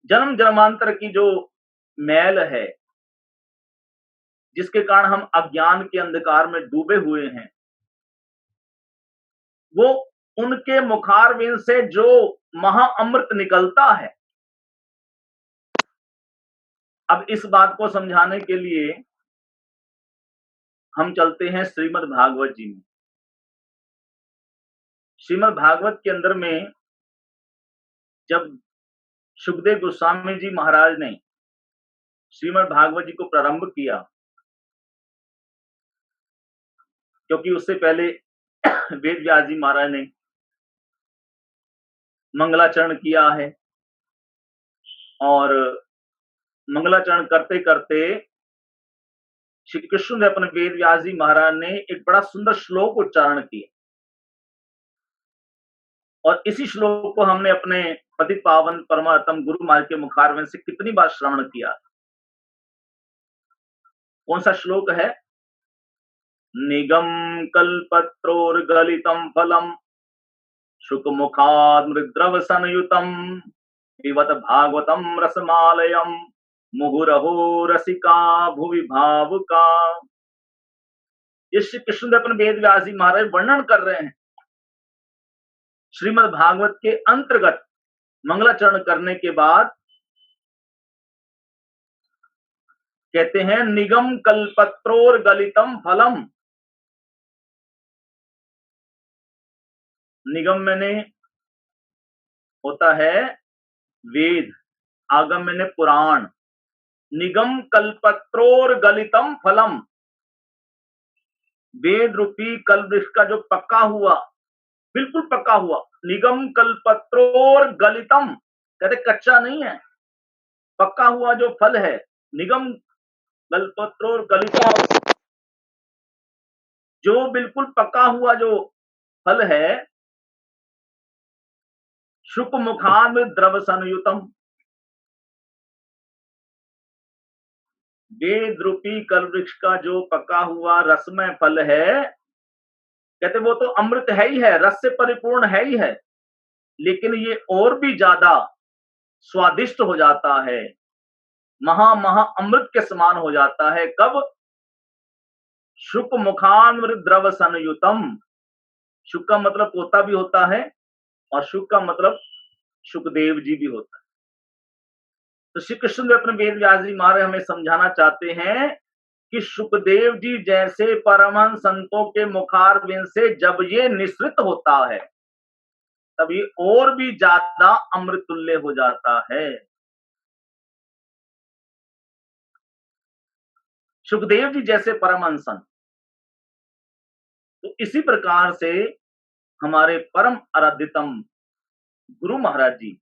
जन्म जन्मांतर की जो मैल है, जिसके कारण हम अज्ञान के अंधकार में डूबे हुए हैं, वो उनके मुखारविंद से जो महाअमृत निकलता है। अब इस बात को समझाने के लिए हम चलते हैं श्रीमद् भागवत जी में। श्रीमद् भागवत के अंदर में जब सुखदेव गोस्वामी जी महाराज ने श्रीमद् भागवत जी को प्रारंभ किया, क्योंकि उससे पहले वेद व्यास जी महाराज ने मंगलाचरण किया है, और मंगलाचरण करते करते श्री कृष्ण ने अपने वेद व्यास जी महाराज ने एक बड़ा सुंदर श्लोक उच्चारण किया, और इसी श्लोक को हमने अपने पतित पावन परमात्म गुरु महाराज के मुखारविंद से कितनी बार श्रवण किया। कौन सा श्लोक है? निगम कल्पत्रोर्गलितं फलम शुक मुखाद मृद्रव संयुतम पिबत भागवतम रसमालयम मुहुरहो रसिका भुवि भावुका। ये श्री कृष्ण अपने वेद व्यास जी महाराज वर्णन कर रहे हैं श्रीमद् भागवत के अंतर्गत। मंगलाचरण करने के बाद कहते हैं निगम कल्पत्रोर गलितम फलम। निगम मैंने होता है वेद, आगम मैंने पुराण। निगम कल्पत्रोर गलितम फलम, वेद रूपी कल्पवृक्ष का जो पक्का हुआ, बिल्कुल पक्का हुआ। निगम कल्पत्रोर गलितम, कहते कच्चा नहीं है, पक्का हुआ जो फल है। निगम कल्पत्रोर गलितम, जो बिल्कुल पक्का हुआ जो फल है। शुक मुखाद द्रव संयुतम, वेद रूपी कल्पवृक्ष का जो पका हुआ रसमय फल है, कहते वो तो अमृत है ही है, रस से परिपूर्ण है ही है, लेकिन ये और भी ज्यादा स्वादिष्ट हो जाता है, महा अमृत के समान हो जाता है। कब? शुक मुखान्मृत द्रव संयुतम। शुक का मतलब पोता भी होता है, और शुक का मतलब सुखदेव जी भी होता है। तो श्री कृष्ण अपने वेद व्यास जी महाराज हमें समझाना चाहते हैं कि सुखदेव जी जैसे परमहंस संतों के मुखारविंद से जब ये निसृत होता है, तब ये और भी ज्यादा अमृत तुल्य हो जाता है। सुखदेव जी जैसे परमहंस संत। तो इसी प्रकार से हमारे परम आराध्यतम गुरु महाराज जी,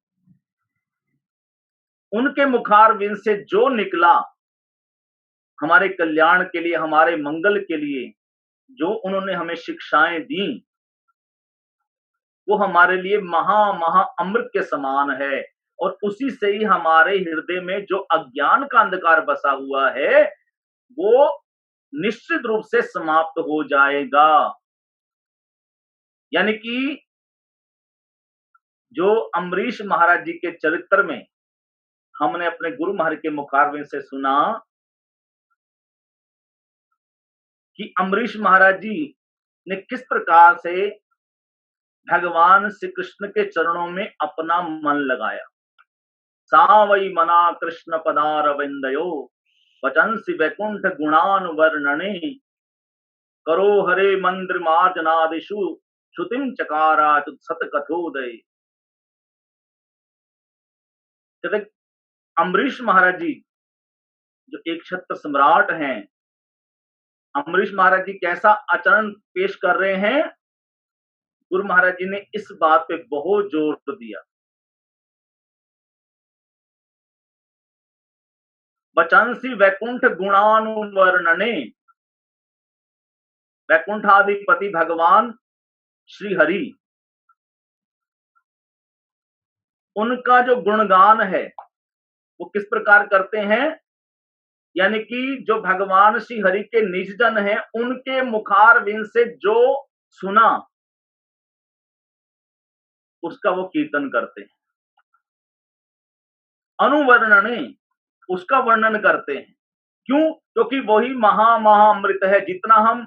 उनके मुखारविंद से जो निकला हमारे कल्याण के लिए, हमारे मंगल के लिए, जो उन्होंने हमें शिक्षाएं दी, वो हमारे लिए महा अमृत के समान है। और उसी से ही हमारे हृदय में जो अज्ञान का अंधकार बसा हुआ है, वो निश्चित रूप से समाप्त हो जाएगा। यानी कि जो अम्बरीश महाराज जी के चरित्र में हमने अपने गुरु महाराज के मुखारविंद से सुना कि अम्बरीश महाराज जी ने किस प्रकार से भगवान श्री कृष्ण के चरणों में अपना मन लगाया। सावई मना कृष्ण पदारविंदयो वचंसी वैकुंठ गुणानुवर्णने करो हरे मंत्र मार्जनादिषु श्रुतिम चकारात सत कथोदय। कहते अम्बरीश महाराज जी जो एक क्षत्र सम्राट हैं, अम्बरीश महाराज जी कैसा आचरण पेश कर रहे हैं, गुरु महाराज जी ने इस बात पे बहुत जोर दिया। बचंसी वैकुंठ गुणानुवर्णने, वैकुंठाधिपति भगवान श्री हरि, उनका जो गुणगान है वो किस प्रकार करते हैं, यानी कि जो भगवान श्री हरि के निज जन हैं उनके मुखारविंद से जो सुना उसका वो कीर्तन करते हैं। अनुवर्णने, उसका वर्णन करते हैं। क्यों? क्योंकि वही महामहाअमृत है। जितना हम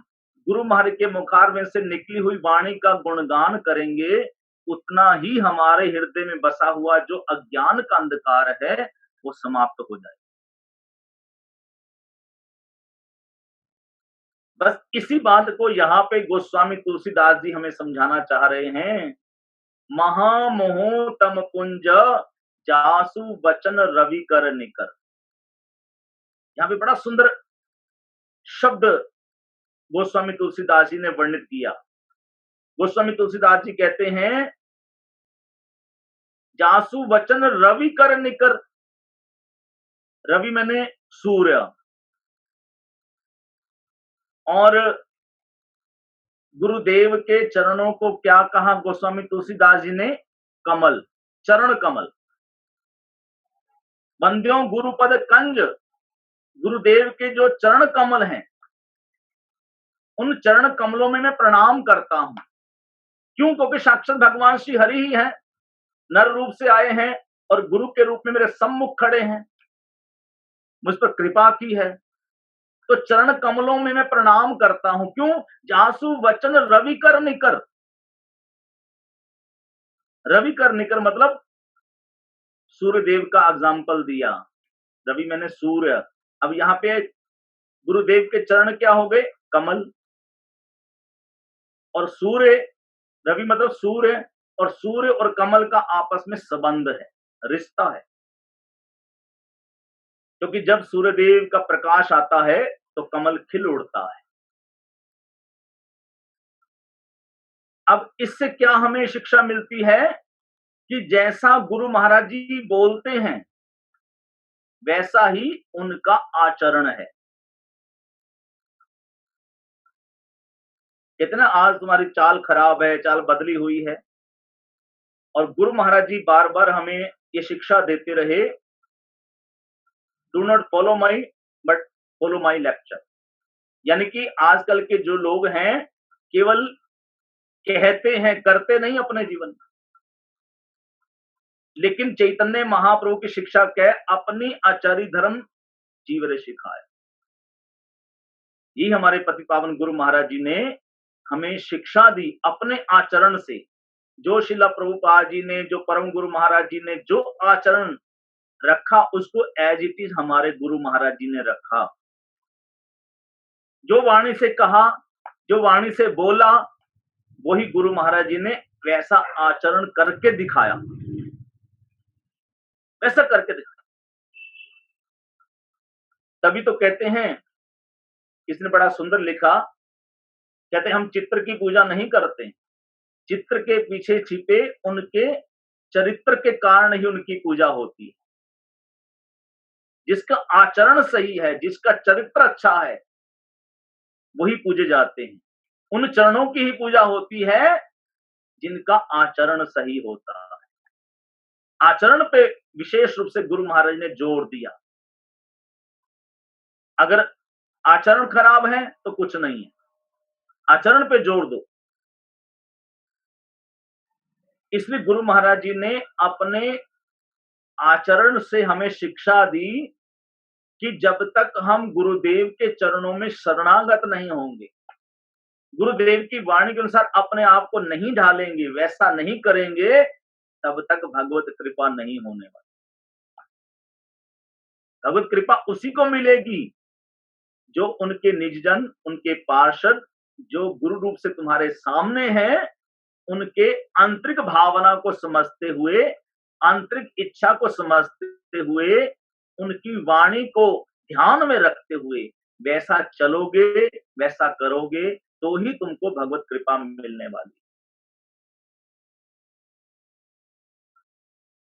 गुरु महाराज के मुखारविंद से निकली हुई वाणी का गुणगान करेंगे उतना ही हमारे हृदय में बसा हुआ जो अज्ञान का अंधकार है वो समाप्त हो जाए। बस इसी बात को यहाँ पे गोस्वामी तुलसीदास जी हमें समझाना चाह रहे हैं। महामोह तम पुंज जासु वचन रवि कर निकर। यहाँ पे बड़ा सुंदर शब्द गोस्वामी तुलसीदास जी ने वर्णित किया। गोस्वामी तुलसीदास जी कहते हैं जासु वचन रवि कर निकर। रवि मैंने सूर्य, और गुरुदेव के चरणों को क्या कहा गोस्वामी तुलसीदास जी ने? कमल, चरण कमल। बंद्यों गुरुपद कंज, गुरुदेव के जो चरण कमल हैं उन चरण कमलों में मैं प्रणाम करता हूं। क्यों? क्योंकि साक्षात भगवान श्री हरि ही हैं, नर रूप से आए हैं और गुरु के रूप में मेरे सम्मुख खड़े हैं, मुझ पर कृपा की है, तो चरण कमलों में मैं प्रणाम करता हूं। क्यों? जासु वचन रवि कर निकर। रवि कर निकर मतलब सूर्य देव का एग्जाम्पल दिया। रवि मैंने सूर्य, अब यहाँ पे गुरुदेव के चरण क्या हो गए? कमल। और सूर्य, रवि मतलब सूर्य, और सूर्य और कमल का आपस में संबंध है, रिश्ता है। क्योंकि जब सूर्यदेव का प्रकाश आता है तो कमल खिल उड़ता है। अब इससे क्या हमें शिक्षा मिलती है कि जैसा गुरु महाराज जी बोलते हैं वैसा ही उनका आचरण है। कितना आज तुम्हारी चाल खराब है, चाल बदली हुई है, और गुरु महाराज जी बार बार हमें ये शिक्षा देते रहे, do not follow my but follow my lecture. यानी कि आजकल के जो लोग हैं केवल कहते हैं, करते नहीं अपने जीवन में। लेकिन चैतन्य महाप्रभु की शिक्षा क्या है? अपनी आचार्य धर्म जीवरे सिखाए। ये हमारे पति पावन गुरु महाराज जी ने हमें शिक्षा दी अपने आचरण से। जो शिला प्रभुपाद जी ने, जो परम गुरु महाराज जी ने जो आचरण रखा उसको एज इट इज हमारे गुरु महाराज जी ने रखा। जो वाणी से कहा, जो वाणी से बोला, वही गुरु महाराज जी ने वैसा आचरण करके दिखाया, वैसा करके दिखाया। तभी तो कहते हैं, इसने बड़ा सुंदर लिखा, कहते हैं हम चित्र की पूजा नहीं करते, चित्र के पीछे छिपे उनके चरित्र के कारण ही उनकी पूजा होती है। जिसका आचरण सही है, जिसका चरित्र अच्छा है, वही पूजे जाते हैं। उन चरणों की ही पूजा होती है जिनका आचरण सही होता है। आचरण पे विशेष रूप से गुरु महाराज ने जोर दिया। अगर आचरण खराब है तो कुछ नहीं है, आचरण पे जोर दो। इसलिए गुरु महाराज जी ने अपने आचरण से हमें शिक्षा दी कि जब तक हम गुरुदेव के चरणों में शरणागत नहीं होंगे, गुरुदेव की वाणी के अनुसार अपने आप को नहीं ढालेंगे, वैसा नहीं करेंगे, तब तक भगवत कृपा नहीं होने वाली। भगवत कृपा उसी को मिलेगी जो उनके निजजन, उनके पार्षद जो गुरु रूप से तुम्हारे सामने हैं, उनके आंतरिक भावना को समझते हुए, आंतरिक इच्छा को समझते हुए, उनकी वाणी को ध्यान में रखते हुए वैसा चलोगे, वैसा करोगे, तो ही तुमको भगवत कृपा मिलने वाली।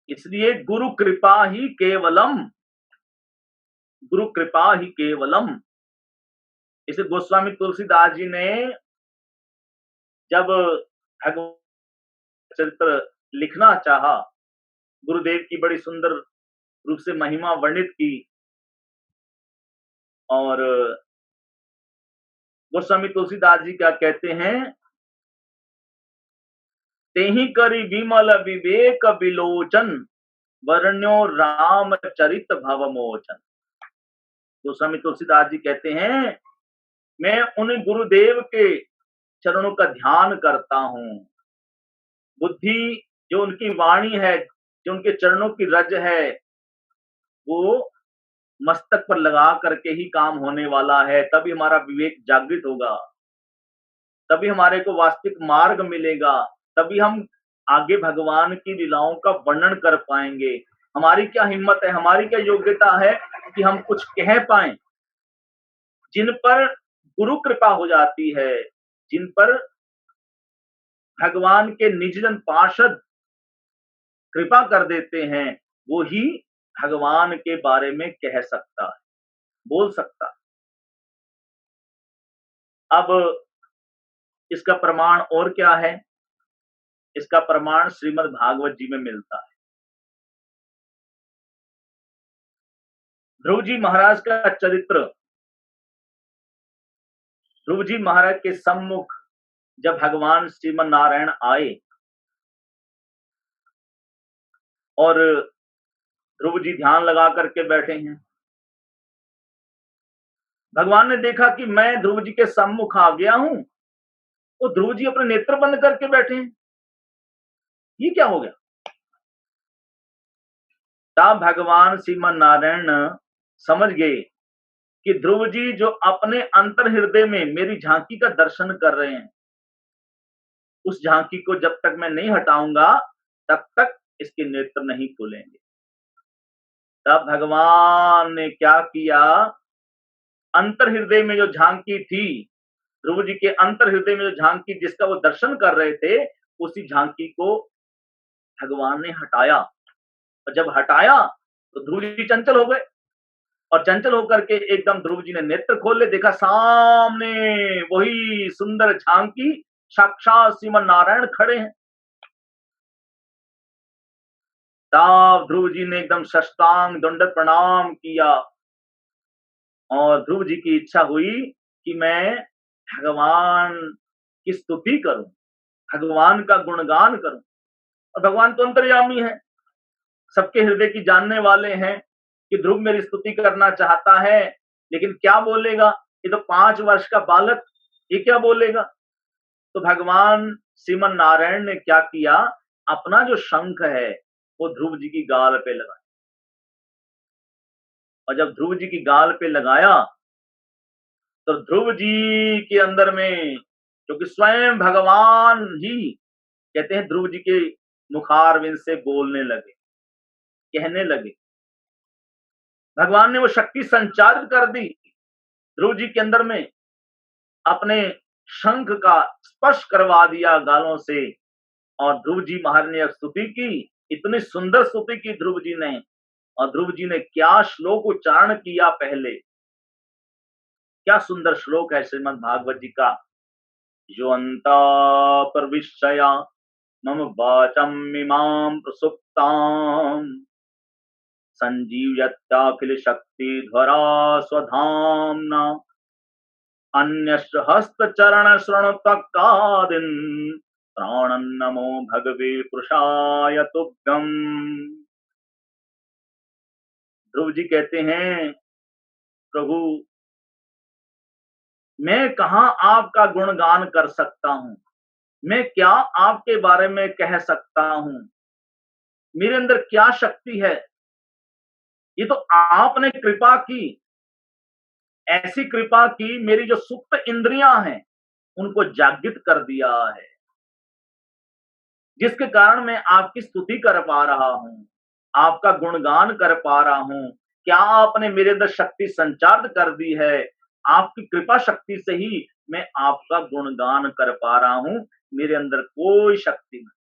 इसलिए गुरु कृपा ही केवलम, गुरु कृपा ही केवलम। इसे गोस्वामी तुलसीदास जी ने जब भगवत चरित्र लिखना चाहा, गुरुदेव की बड़ी सुंदर रूप से महिमा वर्णित की, और गोस्वामी तुलसीदास जी क्या कहते हैं, तेहि करि विमल विवेक विलोचन, वर्ण्यो राम चरित भव मोचन। गोस्वामी तुलसीदास जी कहते हैं, मैं उन गुरुदेव के चरणों का ध्यान करता हूं। बुद्धि जो उनकी वाणी है, जो उनके चरणों की रज है, वो मस्तक पर लगा करके ही काम होने वाला है। तभी हमारा विवेक जागृत होगा, तभी हमारे को वास्तविक मार्ग मिलेगा, तभी हम आगे भगवान की लीलाओं का वर्णन कर पाएंगे। हमारी क्या हिम्मत है, हमारी क्या योग्यता है कि हम कुछ कह पाएं। जिन पर गुरु कृपा हो जाती है, जिन पर भगवान के निजजन पार्षद कृपा कर देते हैं, वो ही भगवान के बारे में कह सकता है, बोल सकता है। अब इसका प्रमाण और क्या है? इसका प्रमाण श्रीमद् भागवत जी में मिलता है। ध्रुव जी महाराज का चरित्र, ध्रुव जी महाराज के सम्मुख जब भगवान श्रीमन नारायण आए और ध्रुव जी ध्यान लगा करके बैठे हैं, भगवान ने देखा कि मैं ध्रुव जी के सम्मुख आ गया हूं, तो ध्रुव जी अपने नेत्र बंद करके बैठे हैं। ये क्या हो गया? तब भगवान श्रीमन नारायण समझ गए कि ध्रुव जी जो अपने अंतर हृदय में मेरी झांकी का दर्शन कर रहे हैं, उस झांकी को जब तक मैं नहीं हटाऊंगा तब तक इसके नेत्र नहीं खुलेंगे। तब भगवान ने क्या किया, अंतर हृदय में जो झांकी थी, ध्रुव जी के अंतर हृदय में जो झांकी जिसका वो दर्शन कर रहे थे, उसी झांकी को भगवान ने हटाया। और जब हटाया तो ध्रुव जी चंचल हो गए, और चंचल होकर के एकदम ध्रुव जी ने नेत्र खोल ले, देखा सामने वही सुंदर झांकी, साक्षात श्रीमन नारायण खड़े हैं। तब ध्रुव जी ने एकदम साष्टांग दंडवत प्रणाम किया, और ध्रुव जी की इच्छा हुई कि मैं भगवान की स्तुति करूं, भगवान का गुणगान करूं। और भगवान तो अंतर्यामी है, सबके हृदय की जानने वाले हैं कि ध्रुव मेरी स्तुति करना चाहता है, लेकिन क्या बोलेगा? ये तो 5 वर्ष का बालक, ये क्या बोलेगा? तो भगवान श्रीमन नारायण ने क्या किया, अपना जो शंख है वो ध्रुव जी की गाल पे लगाया। और जब ध्रुव जी की गाल पे लगाया तो ध्रुव जी के अंदर में, क्योंकि स्वयं भगवान ही कहते हैं, ध्रुव जी के मुखारविंद से बोलने लगे, कहने लगे। भगवान ने वो शक्ति संचारित कर दी ध्रुव जी के अंदर में, अपने शंख का स्पर्श करवा दिया गालों से, और ध्रुव जी महाराज ने स्तुति की, इतनी सुंदर स्तुति की ध्रुव जी ने। और ध्रुव जी ने क्या श्लोक उच्चारण किया पहले, क्या सुंदर श्लोक है श्रीमद् भागवत जी का। यो अंता प्रविश्या मम वाचम इमां प्रसुप्तां, संजीवयत्याखिल शक्ति ध्वरा स्वधाम्ना, अन्यश्च हस्त चरण शरण तक्कादिन, प्राणं नमो भगवे पुरुषाय तुभ्यम्। ध्रुव जी कहते हैं, प्रभु मैं कहां आपका गुणगान कर सकता हूं, मैं क्या आपके बारे में कह सकता हूं, मेरे अंदर क्या शक्ति है? ये तो आपने कृपा की, ऐसी कृपा की, मेरी जो सुप्त इंद्रियां हैं उनको जागृत कर दिया है, जिसके कारण मैं आपकी स्तुति कर पा रहा हूं, आपका गुणगान कर पा रहा हूं। क्या आपने मेरे अंदर शक्ति संचार कर दी है, आपकी कृपा शक्ति से ही मैं आपका गुणगान कर पा रहा हूं, मेरे अंदर कोई शक्ति नहीं।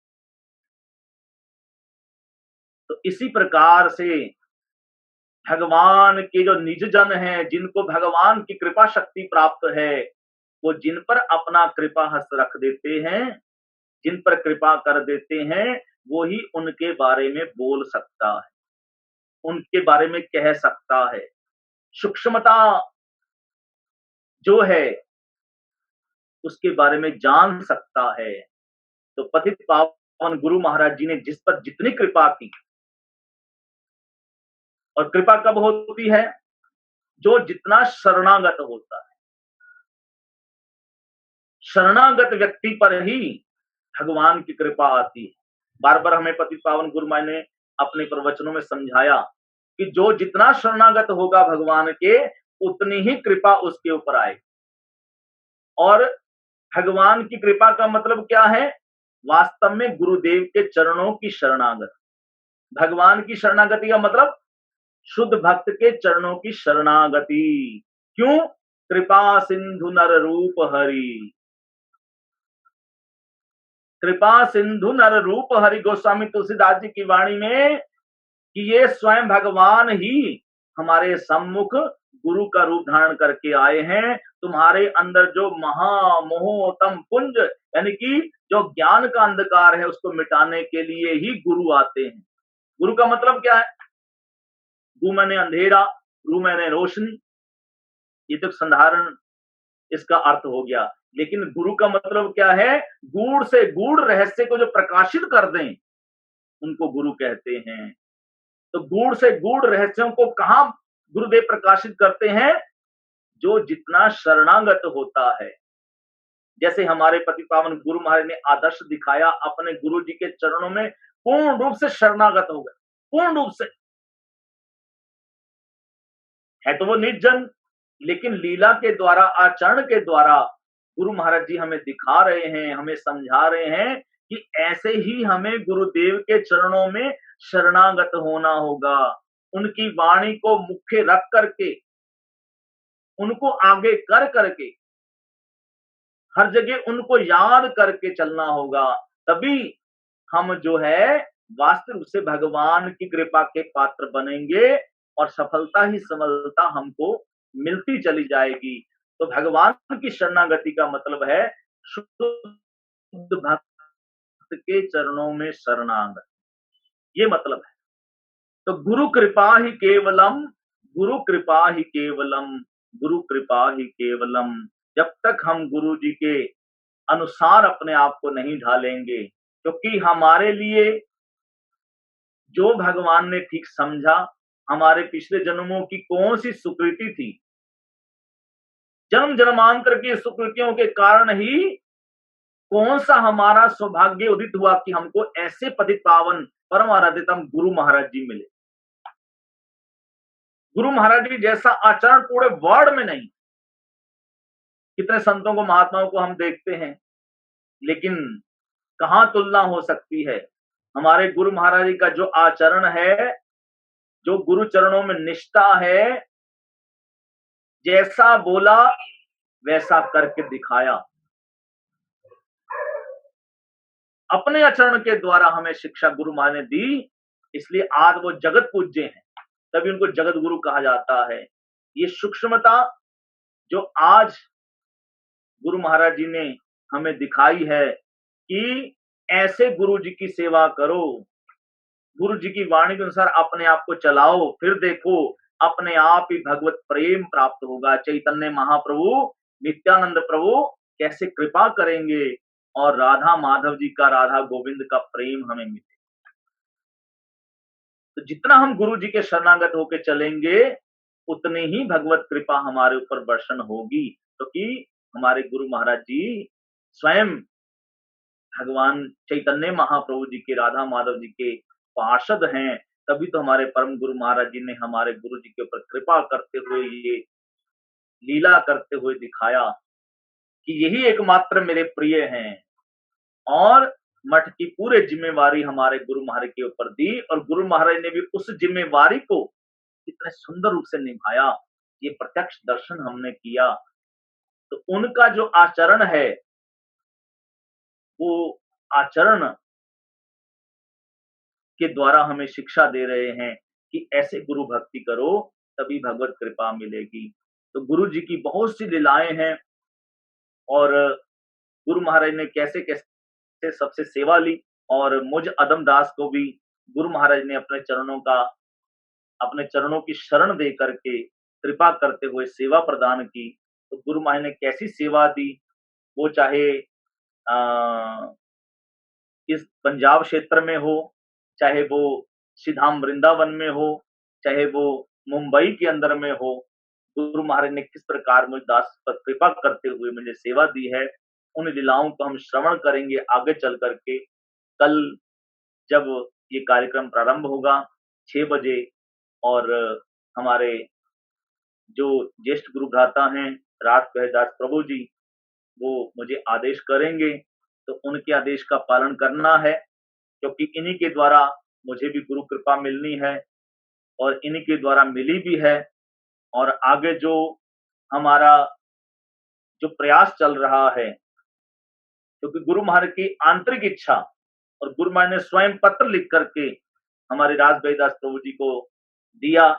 तो इसी प्रकार से भगवान के जो निज जन हैं, जिनको भगवान की कृपा शक्ति प्राप्त है, वो जिन पर अपना कृपा हस्त रख देते हैं, जिन पर कृपा कर देते हैं, वो ही उनके बारे में बोल सकता है, उनके बारे में कह सकता है। सूक्ष्मता जो है उसके बारे में जान सकता है। तो पतित पावन गुरु महाराज जी ने जिस पर जितनी कृपा की, और कृपा कब होती है, जो जितना शरणागत होता है, शरणागत व्यक्ति पर ही भगवान की कृपा आती है। बार बार हमें पतित पावन गुरु महाराज ने अपने प्रवचनों में समझाया कि जो जितना शरणागत होगा भगवान के, उतनी ही कृपा उसके ऊपर आएगी। और भगवान की कृपा का मतलब क्या है, वास्तव में गुरुदेव के चरणों की शरणागत। भगवान की शरणागति का मतलब शुद्ध भक्त के चरणों की शरणागति। क्यों? कृपा सिंधु नर रूप हरि, कृपा सिंधु नर रूप हरि। गोस्वामी तुलसीदास जी की वाणी में कि ये स्वयं भगवान ही हमारे सम्मुख गुरु का रूप धारण करके आए हैं। तुम्हारे अंदर जो महामोहतम पुंज, यानी कि जो ज्ञान का अंधकार है, उसको मिटाने के लिए ही गुरु आते हैं। गुरु का मतलब क्या है? गु मैंने अंधेरा, रू मैंने रोशनी, ये तो संधारण इसका अर्थ हो गया। लेकिन गुरु का मतलब क्या है? गूढ़ से गूढ़ रहस्य को जो प्रकाशित कर दें, उनको गुरु कहते हैं। तो गूढ़ से गूढ़ रहस्यों को कहां गुरुदेव प्रकाशित करते हैं? जो जितना शरणागत होता है। जैसे हमारे पति पावन गुरु महाराज ने आदर्श दिखाया, अपने गुरु जी के चरणों में पूर्ण रूप से शरणागत हो गए, पूर्ण रूप से। है तो वो निर्जन, लेकिन लीला के द्वारा, आचरण के द्वारा गुरु महाराज जी हमें दिखा रहे हैं, हमें समझा रहे हैं कि ऐसे ही हमें गुरुदेव के चरणों में शरणागत होना होगा। उनकी वाणी को मुख्य रख करके, उनको आगे कर करके, हर जगह उनको याद करके चलना होगा। तभी हम जो है वास्तव से भगवान की कृपा के पात्र बनेंगे, और सफलता ही सफलता हमको मिलती चली जाएगी। तो भगवान की शरणागति का मतलब है शुद्ध भक्त के चरणों में शरणागत, ये मतलब है। तो गुरु कृपा ही केवलम, गुरु कृपा ही केवलम, गुरु कृपा ही केवलम। जब तक हम गुरु जी के अनुसार अपने आप को नहीं ढालेंगे, क्योंकि हमारे लिए जो भगवान ने ठीक समझा, हमारे पिछले जन्मों की कौन सी सुकृति थी, जन्म जन्मांतर की सुकृतियों के कारण ही कौन सा हमारा सौभाग्य उदित हुआ कि हमको ऐसे पतित पावन परम आराध्यतम गुरु महाराज जी मिले। गुरु महाराज जी जैसा आचरण पूरे वर्ल्ड में नहीं। कितने संतों को, महात्माओं को हम देखते हैं, लेकिन कहां तुलना हो सकती है हमारे गुरु महाराज जी का जो आचरण है, जो गुरु चरणों में निष्ठा है, जैसा बोला वैसा करके दिखाया। अपने आचरण के द्वारा हमें शिक्षा गुरु महाराज ने दी, इसलिए आज वो जगत पूज्य हैं, तभी उनको जगत गुरु कहा जाता है। ये सूक्ष्मता जो आज गुरु महाराज जी ने हमें दिखाई है कि ऐसे गुरु जी की सेवा करो, गुरु जी की वाणी के अनुसार अपने आप को चलाओ, फिर देखो अपने आप ही भगवत प्रेम प्राप्त होगा। चैतन्य महाप्रभु, नित्यानंद प्रभु कैसे कृपा करेंगे, और राधा माधव जी का, राधा गोविंद का प्रेम हमें मिले। तो जितना हम गुरु जी के शरणागत होकर चलेंगे, उतनी ही भगवत कृपा हमारे ऊपर वर्षण होगी, क्योंकि हमारे गुरु महाराज जी स्वयं भगवान चैतन्य महाप्रभु जी के, राधा माधव जी के पार्षद हैं। तभी तो हमारे परम गुरु महाराज जी ने हमारे गुरु जी के ऊपर कृपा करते हुए, ये लीला करते हुए दिखाया कि यही एकमात्र मेरे प्रिय हैं, और मठ की पूरे जिम्मेवारी हमारे गुरु महाराज के ऊपर दी, और गुरु महाराज ने भी उस जिम्मेवारी को इतने सुंदर रूप से निभाया। ये प्रत्यक्ष दर्शन हमने किया। तो उनका जो आचरण है, वो आचरण के द्वारा हमें शिक्षा दे रहे हैं कि ऐसे गुरु भक्ति करो, तभी भगवत कृपा मिलेगी। तो गुरु जी की बहुत सी लीलाएं हैं, और गुरु महाराज ने कैसे कैसे सबसे सेवा ली, और मुझ अदम दास को भी गुरु महाराज ने अपने चरणों की शरण दे करके कृपा करते हुए सेवा प्रदान की। तो गुरु महाराज ने कैसी सेवा दी, वो चाहे इस पंजाब क्षेत्र में हो, चाहे वो श्रीधाम वृंदावन में हो, चाहे वो मुंबई के अंदर में हो, गुरु महाराज ने किस प्रकार मुझ दास पर कृपा करते हुए मुझे सेवा दी है, उन लीलाओं को हम श्रवण करेंगे आगे चल करके। कल जब ये कार्यक्रम प्रारंभ होगा 6 बजे, और हमारे जो ज्येष्ठ गुरु भ्राता हैं राज दास प्रभु जी, वो मुझे आदेश करेंगे, तो उनके आदेश का पालन करना है, क्योंकि इन्हीं के द्वारा मुझे भी गुरु कृपा मिलनी है, और इन्हीं के द्वारा मिली भी है। और आगे जो हमारा जो प्रयास चल रहा है, क्योंकि गुरु महाराज की आंतरिक इच्छा, और गुरु महाराज ने स्वयं पत्र लिख करके हमारे राज दास प्रभु जी को दिया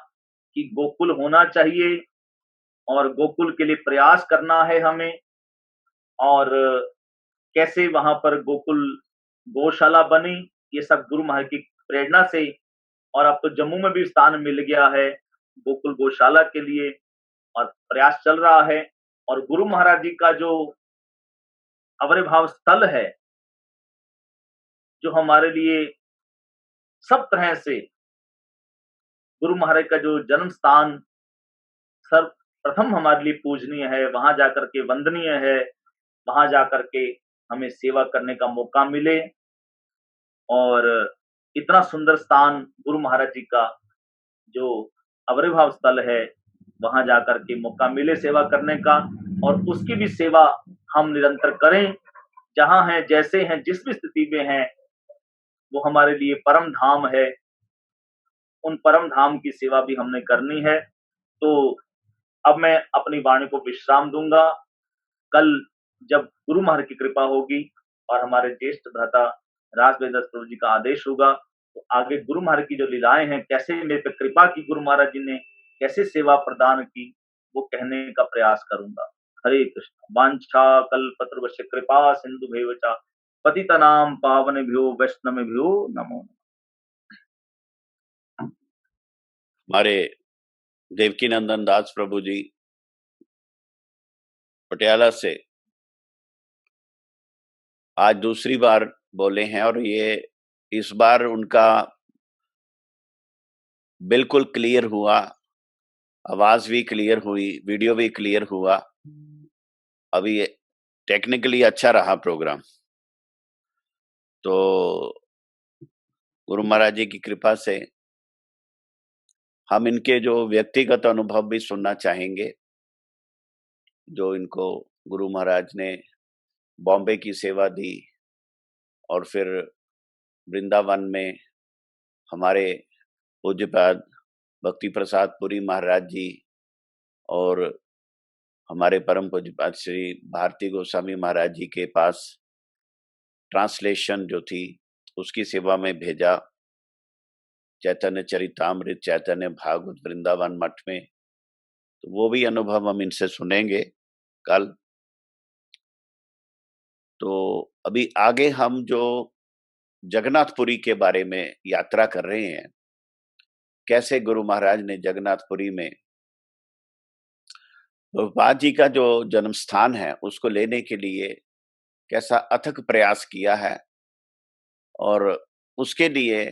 कि गोकुल होना चाहिए, और गोकुल के लिए प्रयास करना है हमें, और कैसे वहां पर गोकुल गौशाला बनी, ये सब गुरु महाराज की प्रेरणा से। और अब तो जम्मू में भी स्थान मिल गया है गोकुल गौशाला के लिए, और प्रयास चल रहा है। और गुरु महाराज जी का जो आविर्भाव स्थल है, जो हमारे लिए सब तरह से गुरु महाराज का जो जन्म स्थान सर्वप्रथम हमारे लिए पूजनीय है, वहां जाकर के वंदनीय है, वहां जाकर के हमें सेवा करने का मौका मिले। और इतना सुंदर स्थान गुरु महाराज जी का जो आविर्भाव स्थल है, वहां जाकर के मौका मिले सेवा करने का, और उसकी भी सेवा हम निरंतर करें। जहां हैं, जैसे हैं, जिस भी स्थिति में हैं, वो हमारे लिए परम धाम है। उन परम धाम की सेवा भी हमने करनी है। तो अब मैं अपनी वाणी को विश्राम दूंगा। कल जब गुरु महाराज की कृपा होगी और हमारे ज्येष्ठ भ्राता राज दास प्रभु जी का आदेश होगा, तो आगे गुरु महाराज की जो लीलाएं हैं, कैसे मेरे पे कृपा की गुरु महाराज जी ने, कैसे सेवा प्रदान की, वो कहने का प्रयास करूंगा। हरे कृष्ण। वांछा कल्पतरुश्च कृपा सिंधु भेवचा पतितनाम पावनेभ्यो वैष्णवेभ्यो नमो नमः। हमारे देवकी नंदन दास प्रभु जी पटियाला से आज दूसरी बार बोले हैं, और ये इस बार उनका बिल्कुल क्लियर हुआ, आवाज भी क्लियर हुई, वीडियो भी क्लियर हुआ। अभी टेक्निकली अच्छा रहा प्रोग्राम। तो गुरु महाराज जी की कृपा से हम इनके जो व्यक्तिगत अनुभव भी सुनना चाहेंगे, जो इनको गुरु महाराज ने बॉम्बे की सेवा दी, और फिर वृंदावन में हमारे पूज्यपाद भक्ति प्रसाद पुरी महाराज जी और हमारे परम पूज्यपाद श्री भारती गोस्वामी महाराज जी के पास ट्रांसलेशन जो थी उसकी सेवा में भेजा, चैतन्य चरितामृत, चैतन्य भागवत वृंदावन मठ में। तो वो भी अनुभव हम इनसे सुनेंगे कल। तो अभी आगे हम जो जगन्नाथपुरी के बारे में यात्रा कर रहे हैं, कैसे गुरु महाराज ने जगन्नाथपुरी में प्रभुपाद जी का जो जन्म स्थान है उसको लेने के लिए कैसा अथक प्रयास किया है, और उसके लिए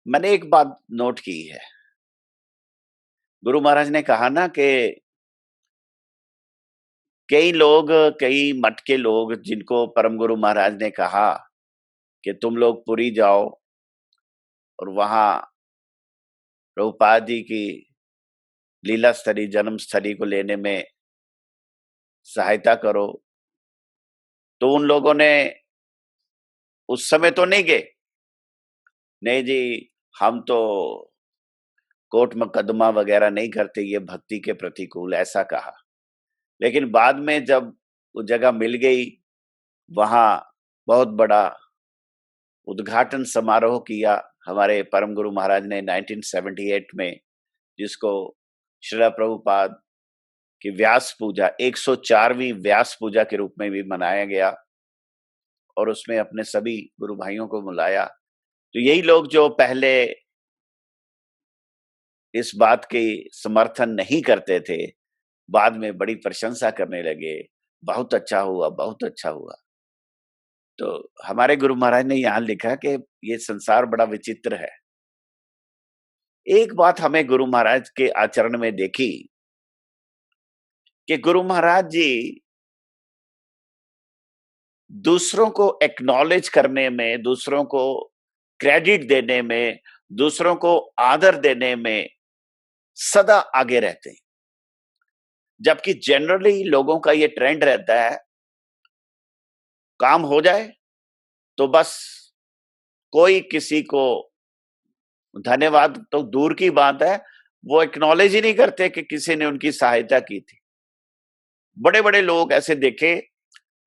मैंने एक बात नोट की है। गुरु महाराज ने कहा ना कि कई लोग, कई मठ के लोग जिनको परम गुरु महाराज ने कहा कि तुम लोग पुरी जाओ और वहां प्रभुपाद जी की लीला स्थली, जन्म स्थली को लेने में सहायता करो। तो उन लोगों ने उस समय तो नहीं गए, नहीं जी, हम तो कोर्ट मुकदमा वगैरह नहीं करते, ये भक्ति के प्रतिकूल, ऐसा कहा। लेकिन बाद में जब वो जगह मिल गई, वहां बहुत बड़ा उद्घाटन समारोह किया हमारे परम गुरु महाराज ने 1978 में, जिसको श्रील प्रभुपाद की व्यास पूजा 104वीं व्यास पूजा के रूप में भी मनाया गया, और उसमें अपने सभी गुरु भाइयों को बुलाया। तो यही लोग जो पहले इस बात की समर्थन नहीं करते थे, बाद में बड़ी प्रशंसा करने लगे, बहुत अच्छा हुआ, बहुत अच्छा हुआ। तो हमारे गुरु महाराज ने यहाँ लिखा कि ये संसार बड़ा विचित्र है। एक बात हमें गुरु महाराज के आचरण में देखी कि गुरु महाराज जी दूसरों को एक्नॉलेज करने में, दूसरों को क्रेडिट देने में, दूसरों को आदर देने में सदा आगे रहते हैं। जबकि जनरली लोगों का ये ट्रेंड रहता है, काम हो जाए तो बस कोई किसी को धन्यवाद तो दूर की बात है, वो एक्नॉलेज ही नहीं करते कि किसी ने उनकी सहायता की थी। बड़े बड़े लोग ऐसे देखे,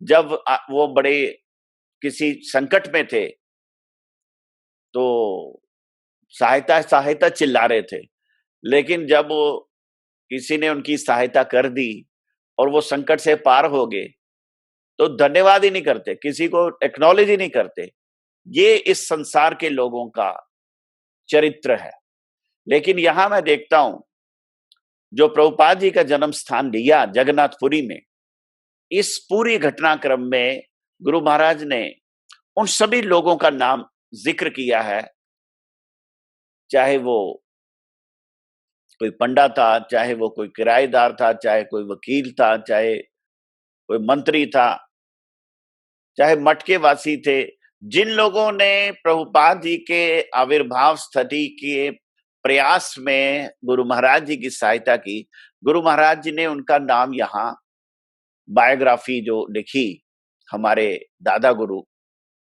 जब वो बड़े किसी संकट में थे तो सहायता सहायता चिल्ला रहे थे, लेकिन जब वो किसी ने उनकी सहायता कर दी और वो संकट से पार हो गए तो धन्यवाद ही नहीं करते, किसी को एक्नॉलेज ही नहीं करते। ये इस संसार के लोगों का चरित्र है। लेकिन यहां मैं देखता हूं, जो प्रभुपाद जी का जन्म स्थान लिया जगन्नाथपुरी में, इस पूरी घटनाक्रम में गुरु महाराज ने उन सभी लोगों का नाम जिक्र किया है, चाहे वो कोई पंडा था, चाहे वो कोई किराएदार था, चाहे कोई वकील था, चाहे कोई मंत्री था, चाहे मटके वासी थे। जिन लोगों ने प्रभुपाद जी के आविर्भाव स्थिति के प्रयास में गुरु महाराज जी की सहायता की, गुरु महाराज जी ने उनका नाम यहाँ बायोग्राफी जो लिखी हमारे दादा गुरु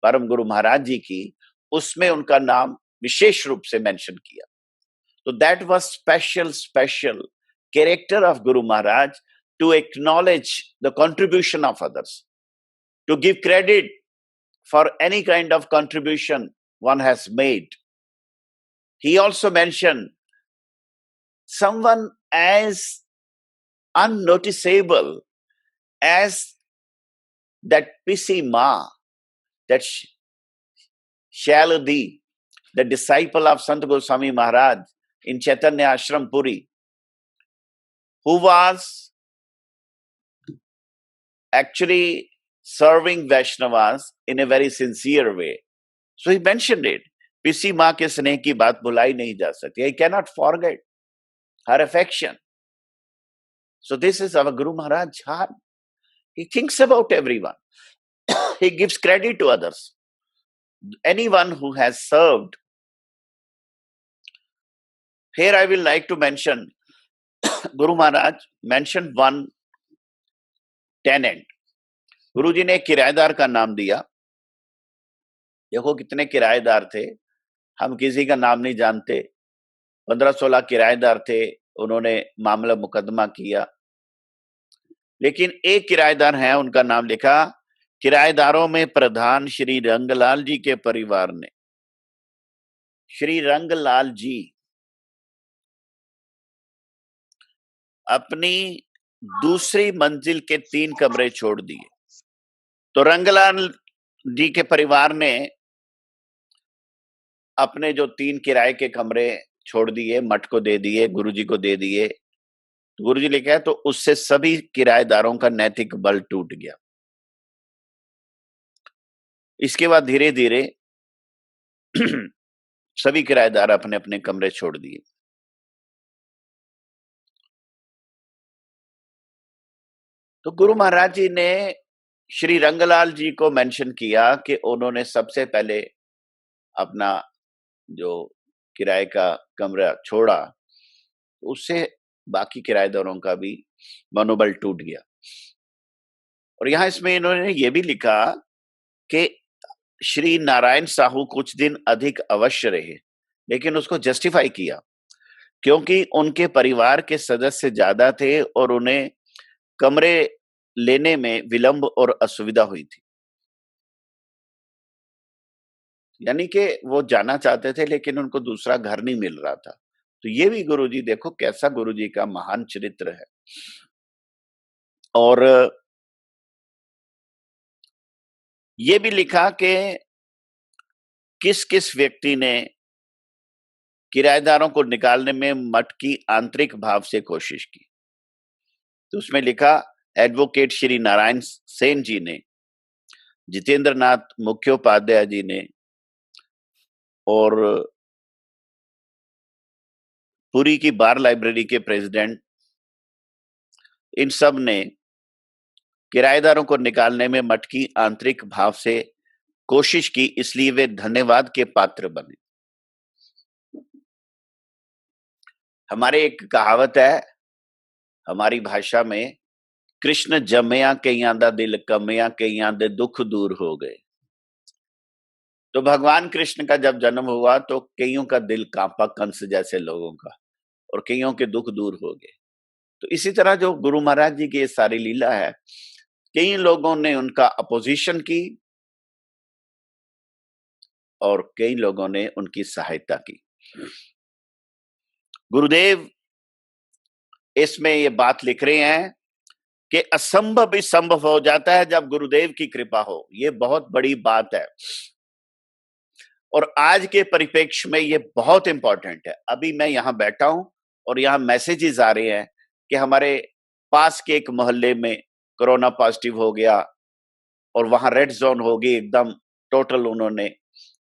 परम गुरु महाराज जी की, उसमें उनका नाम विशेष रूप से मेंशन किया। तो that was special character of Guru Maharaj, to acknowledge the contribution of others, to give credit for any kind of contribution one has made. He also mentioned someone as unnoticeable as that Pisi Ma, that Shaladi, the disciple of Sant Goswami Maharaj in Chaitanya Ashram Puri, who was actually serving Vaishnavas in a very sincere way. So he mentioned it. पिसी माँ के स्नेह की बात भुलाई नहीं जा सकती. I cannot forget her affection. So this is our Guru Maharaj heart. He thinks about everyone. He gives credit to others. Anyone who has served. Here I will like to mention, Guru Maharaj mentioned one tenant. गुरु जी ने किराएदार का नाम दिया. देखो कितने किराएदार थे, हम किसी का नाम नहीं जानते. 15-16 किराएदार थे, उन्होंने मामला मुकदमा किया. लेकिन एक किराएदार है, उनका नाम लिखा. किराएदारों में प्रधान श्री रंगलाल जी के परिवार ने, श्री रंगलाल जी अपनी दूसरी मंजिल के 3 कमरे छोड़ दिए. तो रंगलाल जी के परिवार ने अपने जो 3 किराए के कमरे छोड़ दिए, मठ को दे दिए, गुरुजी को दे दिए. गुरुजी लिखा है, तो उससे सभी किराएदारों का नैतिक बल टूट गया. इसके बाद धीरे धीरे सभी किराएदार अपने अपने कमरे छोड़ दिए. तो गुरु महाराज जी ने श्री रंगलाल जी को मेंशन किया कि उन्होंने सबसे पहले अपना जो किराए का कमरा छोड़ा, उससे बाकी किराएदारों का भी मनोबल टूट गया. और यहाँ इसमें इन्होंने ये भी लिखा कि श्री नारायण साहू कुछ दिन अधिक अवश्य रहे, लेकिन उसको जस्टिफाई किया क्योंकि उनके परिवार के सदस्य ज्यादा थे और उन्हें कमरे लेने में विलंब और असुविधा हुई थी। यानी कि वो जाना चाहते थे लेकिन उनको दूसरा घर नहीं मिल रहा था। तो ये भी गुरुजी देखो कैसा गुरुजी का महान चरित्र है। और ये भी लिखा कि किस किस व्यक्ति ने किराएदारों को निकालने में मठ की आंतरिक भाव से कोशिश की। तो उसमें लिखा एडवोकेट श्री नारायण सेन जी ने, जितेंद्र नाथ मुख्योपाध्याय जी ने और पुरी की बार लाइब्रेरी के प्रेसिडेंट, इन सब ने किराएदारों को निकालने में मठ की आंतरिक भाव से कोशिश की, इसलिए वे धन्यवाद के पात्र बने। हमारे एक कहावत है हमारी भाषा में, कृष्ण जमया कईयां दा दिल कमया कईयां दे दुख दूर हो गए। तो भगवान कृष्ण का जब जन्म हुआ तो कईयों का दिल कांपा, कंस जैसे लोगों का, और कईयों के दुख दूर हो गए। तो इसी तरह जो गुरु महाराज जी की ये सारी लीला है, कई लोगों ने उनका अपोजिशन की और कई लोगों ने उनकी सहायता की। गुरुदेव इसमें ये बात लिख रहे हैं कि असंभव भी संभव हो जाता है जब गुरुदेव की कृपा हो। ये बहुत बड़ी बात है और आज के परिप्रेक्ष्य में ये बहुत इंपॉर्टेंट है। अभी मैं यहाँ बैठा हूं और यहाँ मैसेजेस आ रहे हैं कि हमारे पास के एक मोहल्ले में कोरोना पॉजिटिव हो गया और वहां रेड जोन हो गई एकदम टोटल। उन्होंने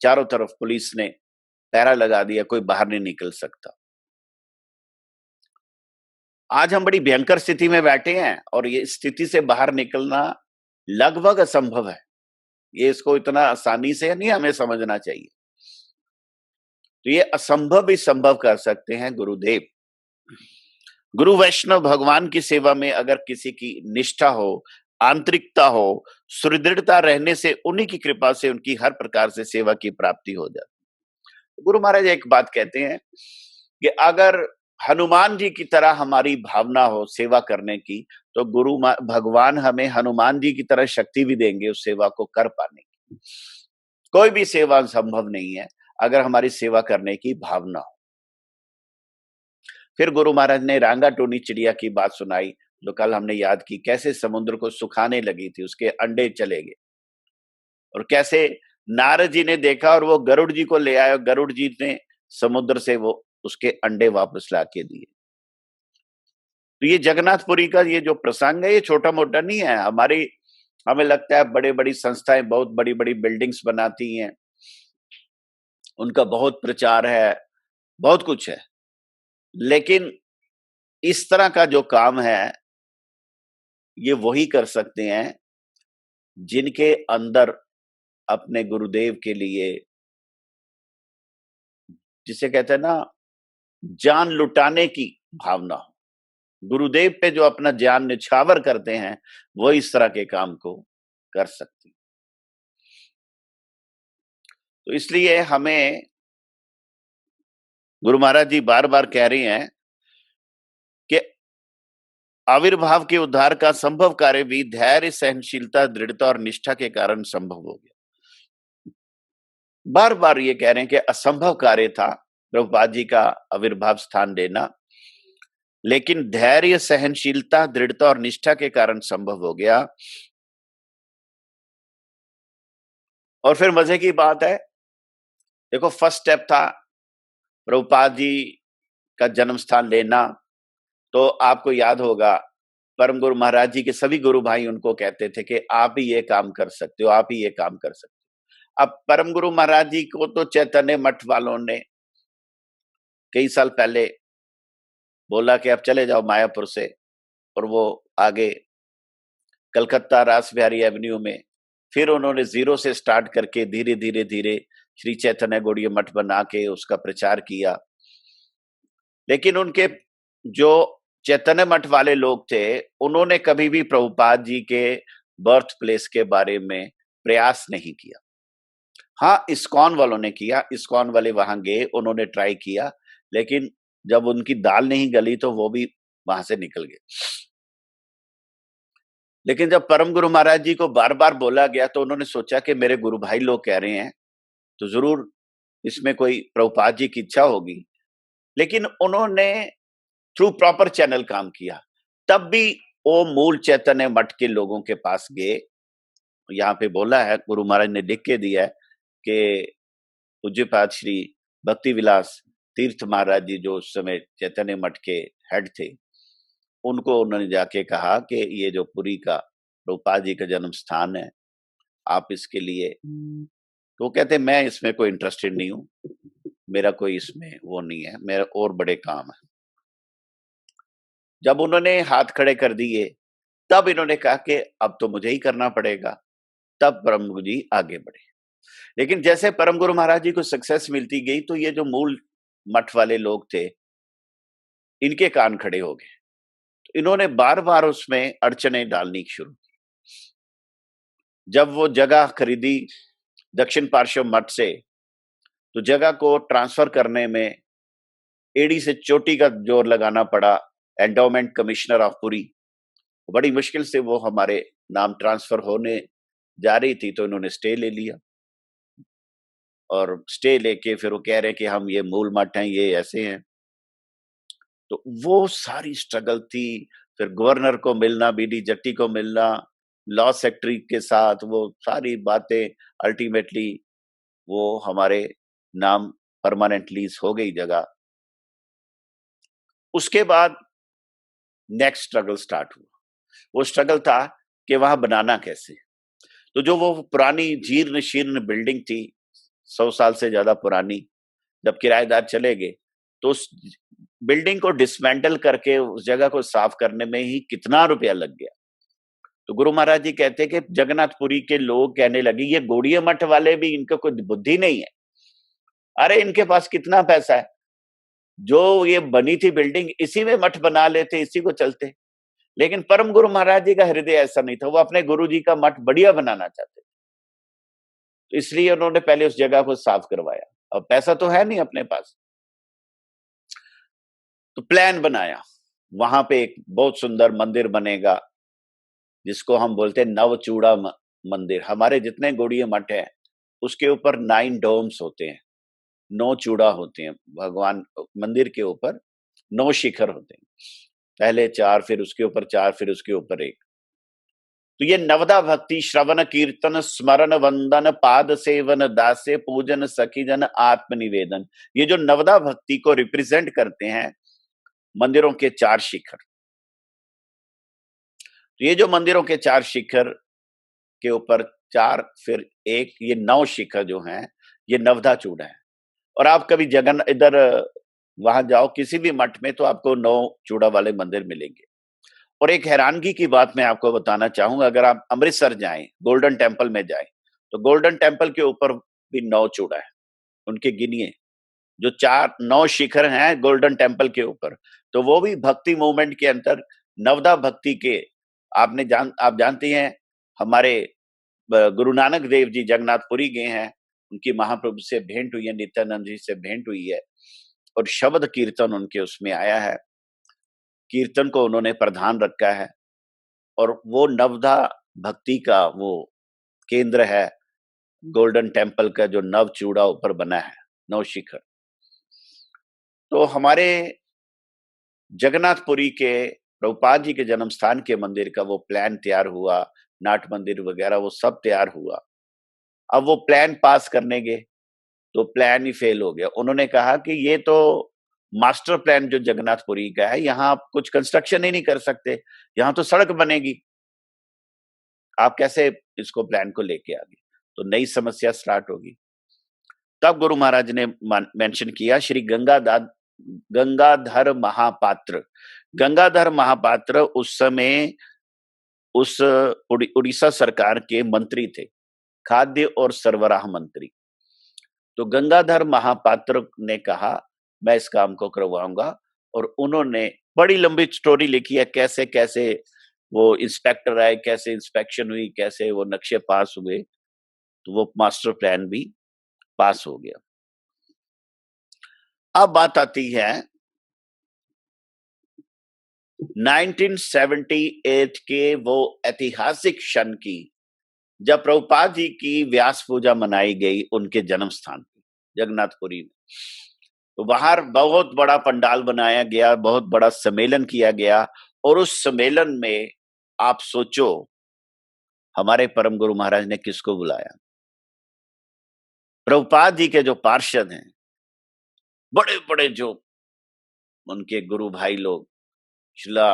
चारों तरफ पुलिस ने पहरा लगा दिया, कोई बाहर नहीं निकल सकता। आज हम बड़ी भयंकर स्थिति में बैठे हैं और ये स्थिति से बाहर निकलना लगभग असंभव है। ये इसको इतना आसानी से नहीं हमें समझना चाहिए। तो ये असंभव भी संभव कर सकते हैं गुरुदेव। गुरु वैष्णव भगवान की सेवा में अगर किसी की निष्ठा हो, आंतरिकता हो, सुदृढ़ता रहने से उन्हीं की कृपा से उनकी हर प्रकार से सेवा की प्राप्ति हो जाती। गुरु महाराज एक बात कहते हैं कि अगर हनुमान जी की तरह हमारी भावना हो सेवा करने की, तो भगवान हमें हनुमान जी की तरह शक्ति भी देंगे उस सेवा को कर पाने की। कोई भी सेवा संभव नहीं है अगर हमारी सेवा करने की भावना हो। फिर गुरु महाराज ने रांगा टोनी चिड़िया की बात सुनाई, जो कल हमने याद की, कैसे समुद्र को सुखाने लगी थी, उसके अंडे चले गए और कैसे नारद जी ने देखा और वो गरुड़ जी को ले आए, गरुड़ जी ने समुद्र से वो उसके अंडे वापस ला के दिए। तो ये जगन्नाथपुरी का ये जो प्रसंग है ये छोटा मोटा नहीं है। हमें लगता है बड़े बड़ी संस्थाएं बहुत बड़ी बड़ी बिल्डिंग्स बनाती हैं, उनका बहुत प्रचार है, बहुत कुछ है, लेकिन इस तरह का जो काम है ये वही कर सकते हैं जिनके अंदर अपने गुरुदेव के लिए, जिसे कहते हैं ना, जान लुटाने की भावना हो। गुरुदेव पे जो अपना जान निछावर करते हैं वो इस तरह के काम को कर सकते हैं। तो इसलिए हमें गुरु महाराज जी बार बार कह रहे हैं कि आविर्भाव के उद्धार का संभव कार्य भी धैर्य, सहनशीलता, दृढ़ता और निष्ठा के कारण संभव हो गया। बार बार ये कह रहे हैं कि असंभव कार्य था प्रभुपाद जी का आविर्भाव स्थान लेना, लेकिन धैर्य, सहनशीलता, दृढ़ता और निष्ठा के कारण संभव हो गया। और फिर मजे की बात है, देखो फर्स्ट स्टेप था प्रभुपाद जी का जन्म स्थान लेना। तो आपको याद होगा परम गुरु महाराज जी के सभी गुरु भाई उनको कहते थे कि आप ही ये काम कर सकते हो, आप ही ये काम कर सकते हो। अब परम गुरु महाराज जी को तो चैतन्य मठ वालों ने कई साल पहले बोला कि अब चले जाओ मायापुर से, और वो आगे कलकत्ता रास बिहारी एवेन्यू में फिर उन्होंने जीरो से स्टार्ट करके धीरे धीरे धीरे श्री चैतन्य गौड़ीय मठ बना के उसका प्रचार किया। लेकिन उनके जो चैतन्य मठ वाले लोग थे उन्होंने कभी भी प्रभुपाद जी के बर्थ प्लेस के बारे में प्रयास नहीं किया। हाँ, इस्कॉन वालों ने किया, इस्कॉन वाले वहां गए, उन्होंने ट्राई किया, लेकिन जब उनकी दाल नहीं गली तो वो भी वहां से निकल गए। लेकिन जब परम गुरु महाराज जी को बार बार बोला गया तो उन्होंने सोचा कि मेरे गुरु भाई लोग कह रहे हैं तो जरूर इसमें कोई प्रभुपाद जी की इच्छा होगी। लेकिन उन्होंने थ्रू प्रॉपर चैनल काम किया। तब भी वो मूल चैतन्य मठ के लोगों के पास गए। यहाँ पे बोला है, गुरु महाराज ने लिख के दिया है कि पूज्यपाद श्री भक्ति विलास तीर्थ महाराज जी जो उस समय चैतन्य मठ के हेड थे, उनको उन्होंने जाके कहा कि ये जो पुरी का प्रभुपाद जी का जन्म स्थान है, आप इसके लिए, तो कहते मैं इसमें कोई इंटरेस्टेड नहीं हूं, मेरा कोई इसमें वो नहीं है, मेरा और बड़े काम है। जब उन्होंने हाथ खड़े कर दिए तब इन्होंने कहा कि अब तो मुझे ही करना पड़ेगा। तब परम गुरु जी आगे बढ़े। लेकिन जैसे परम गुरु महाराज जी को सक्सेस मिलती गई तो ये जो मूल मठ वाले लोग थे, इनके कान खड़े हो गए। तो इन्होंने बार बार उसमें अड़चने डालनी शुरू की। जब वो जगह खरीदी दक्षिण पार्श्व मठ से, तो जगह को ट्रांसफर करने में एड़ी से चोटी का जोर लगाना पड़ा। एंडोमेंट कमिश्नर ऑफ पुरी, बड़ी मुश्किल से वो हमारे नाम ट्रांसफर होने जा रही थी, तो इन्होंने स्टे ले लिया। और स्टे लेके फिर वो कह रहे कि हम ये मूल मठ हैं, ये ऐसे हैं। तो वो सारी स्ट्रगल थी। फिर गवर्नर को मिलना, बीडी जट्टी को मिलना, लॉ सेक्रेटरी के साथ, वो सारी बातें, अल्टीमेटली वो हमारे नाम परमानेंट लीज हो गई जगह। उसके बाद नेक्स्ट स्ट्रगल स्टार्ट हुआ। वो स्ट्रगल था कि वहां बनाना कैसे। तो जो वो पुरानी जीर्ण शीर्ण बिल्डिंग थी, 100 साल से ज्यादा पुरानी, जब किराएदार चले गए तो उस बिल्डिंग को डिसमेंटल करके उस जगह को साफ करने में ही कितना रुपया लग गया। तो गुरु महाराज जी कहते कि जगन्नाथपुरी के लोग कहने लगे ये गौड़ीय मठ वाले भी, इनको कोई बुद्धि नहीं है। अरे इनके पास कितना पैसा है, जो ये बनी थी बिल्डिंग इसी में मठ बना लेते, इसी को चलते। लेकिन परम गुरु महाराज जी का हृदय ऐसा नहीं था, वो अपने गुरु जी का मठ बढ़िया बनाना चाहते थे। तो इसलिए उन्होंने पहले उस जगह को साफ करवाया। अब पैसा तो है नहीं अपने पास, तो प्लान बनाया। वहां पे एक बहुत सुंदर मंदिर बनेगा जिसको हम बोलते हैं नवचूड़ा मंदिर। हमारे जितने गौड़ीय मठ है उसके ऊपर 9 डोम्स होते हैं, 9 चूड़ा होते हैं। भगवान मंदिर के ऊपर 9 शिखर होते हैं, पहले 4, फिर उसके ऊपर 4, फिर उसके ऊपर 1। तो ये नवदा भक्ति, श्रवण कीर्तन स्मरण वंदन पाद सेवन दास्य पूजन सखी जन आत्मनिवेदन, ये जो नवदा भक्ति को रिप्रेजेंट करते हैं मंदिरों के 4 शिखर। तो ये जो मंदिरों के 4 शिखर के ऊपर 4 फिर 1, ये 9 शिखर जो हैं ये नवदा चूड़ा है। और आप कभी जगन इधर वहां जाओ किसी भी मठ में तो आपको 9 चूड़ा वाले मंदिर मिलेंगे। और एक हैरानगी की बात मैं आपको बताना चाहूंगा, अगर आप अमृतसर जाएं, गोल्डन टेम्पल में जाएं, तो गोल्डन टेम्पल के ऊपर भी 9 चूड़ा है। उनके गिनिए जो 9 शिखर हैं गोल्डन टेम्पल के ऊपर, तो वो भी भक्ति मूवमेंट के अंदर नवदा भक्ति के। आप जानते हैं हमारे गुरु नानक देव जी जगन्नाथपुरी गए हैं, उनकी महाप्रभु से भेंट हुई है, नित्यानंद जी से भेंट हुई है, और शब्द कीर्तन उनके उसमें आया है। कीर्तन को उन्होंने प्रधान रखा है और वो नवदा भक्ति का वो केंद्र है। गोल्डन टेम्पल का जो नव चूड़ा ऊपर बना है, 9 शिखर। तो हमारे जगन्नाथपुरी के प्रभुपाद जी के जन्म स्थान के मंदिर का वो प्लान तैयार हुआ, नाट मंदिर वगैरह वो सब तैयार हुआ। अब वो प्लान पास करने गए तो प्लान ही फेल हो गया। उन्होंने कहा कि ये तो मास्टर प्लान जो जगन्नाथपुरी का है, यहाँ आप कुछ कंस्ट्रक्शन ही नहीं कर सकते, यहाँ तो सड़क बनेगी, आप कैसे इसको प्लान को लेके आगे। तो नई समस्या स्टार्ट होगी। तब गुरु महाराज ने मेंशन किया श्री गंगाधर महापात्र। गंगाधर महापात्र उस समय उस उड़ीसा सरकार के मंत्री थे, खाद्य और सरबराह मंत्री। तो गंगाधर महापात्र ने कहा मैं इस काम को करवाऊंगा, और उन्होंने बड़ी लंबी स्टोरी लिखी है कैसे कैसे वो इंस्पेक्टर आए, कैसे इंस्पेक्शन हुई, कैसे वो नक्शे पास हुए, तो वो मास्टर प्लान भी पास हो गया। अब बात आती है 1978 के वो ऐतिहासिक क्षण की, जब प्रभुपाद जी की व्यास पूजा मनाई गई उनके जन्म स्थान पे जगन्नाथपुरी में। तो बाहर बहुत बड़ा पंडाल बनाया गया, बहुत बड़ा सम्मेलन किया गया, और उस सम्मेलन में आप सोचो हमारे परम गुरु महाराज ने किसको बुलाया? प्रभुपाद जी के जो पार्षद हैं, बड़े बड़े जो उनके गुरु भाई लोग, श्रीला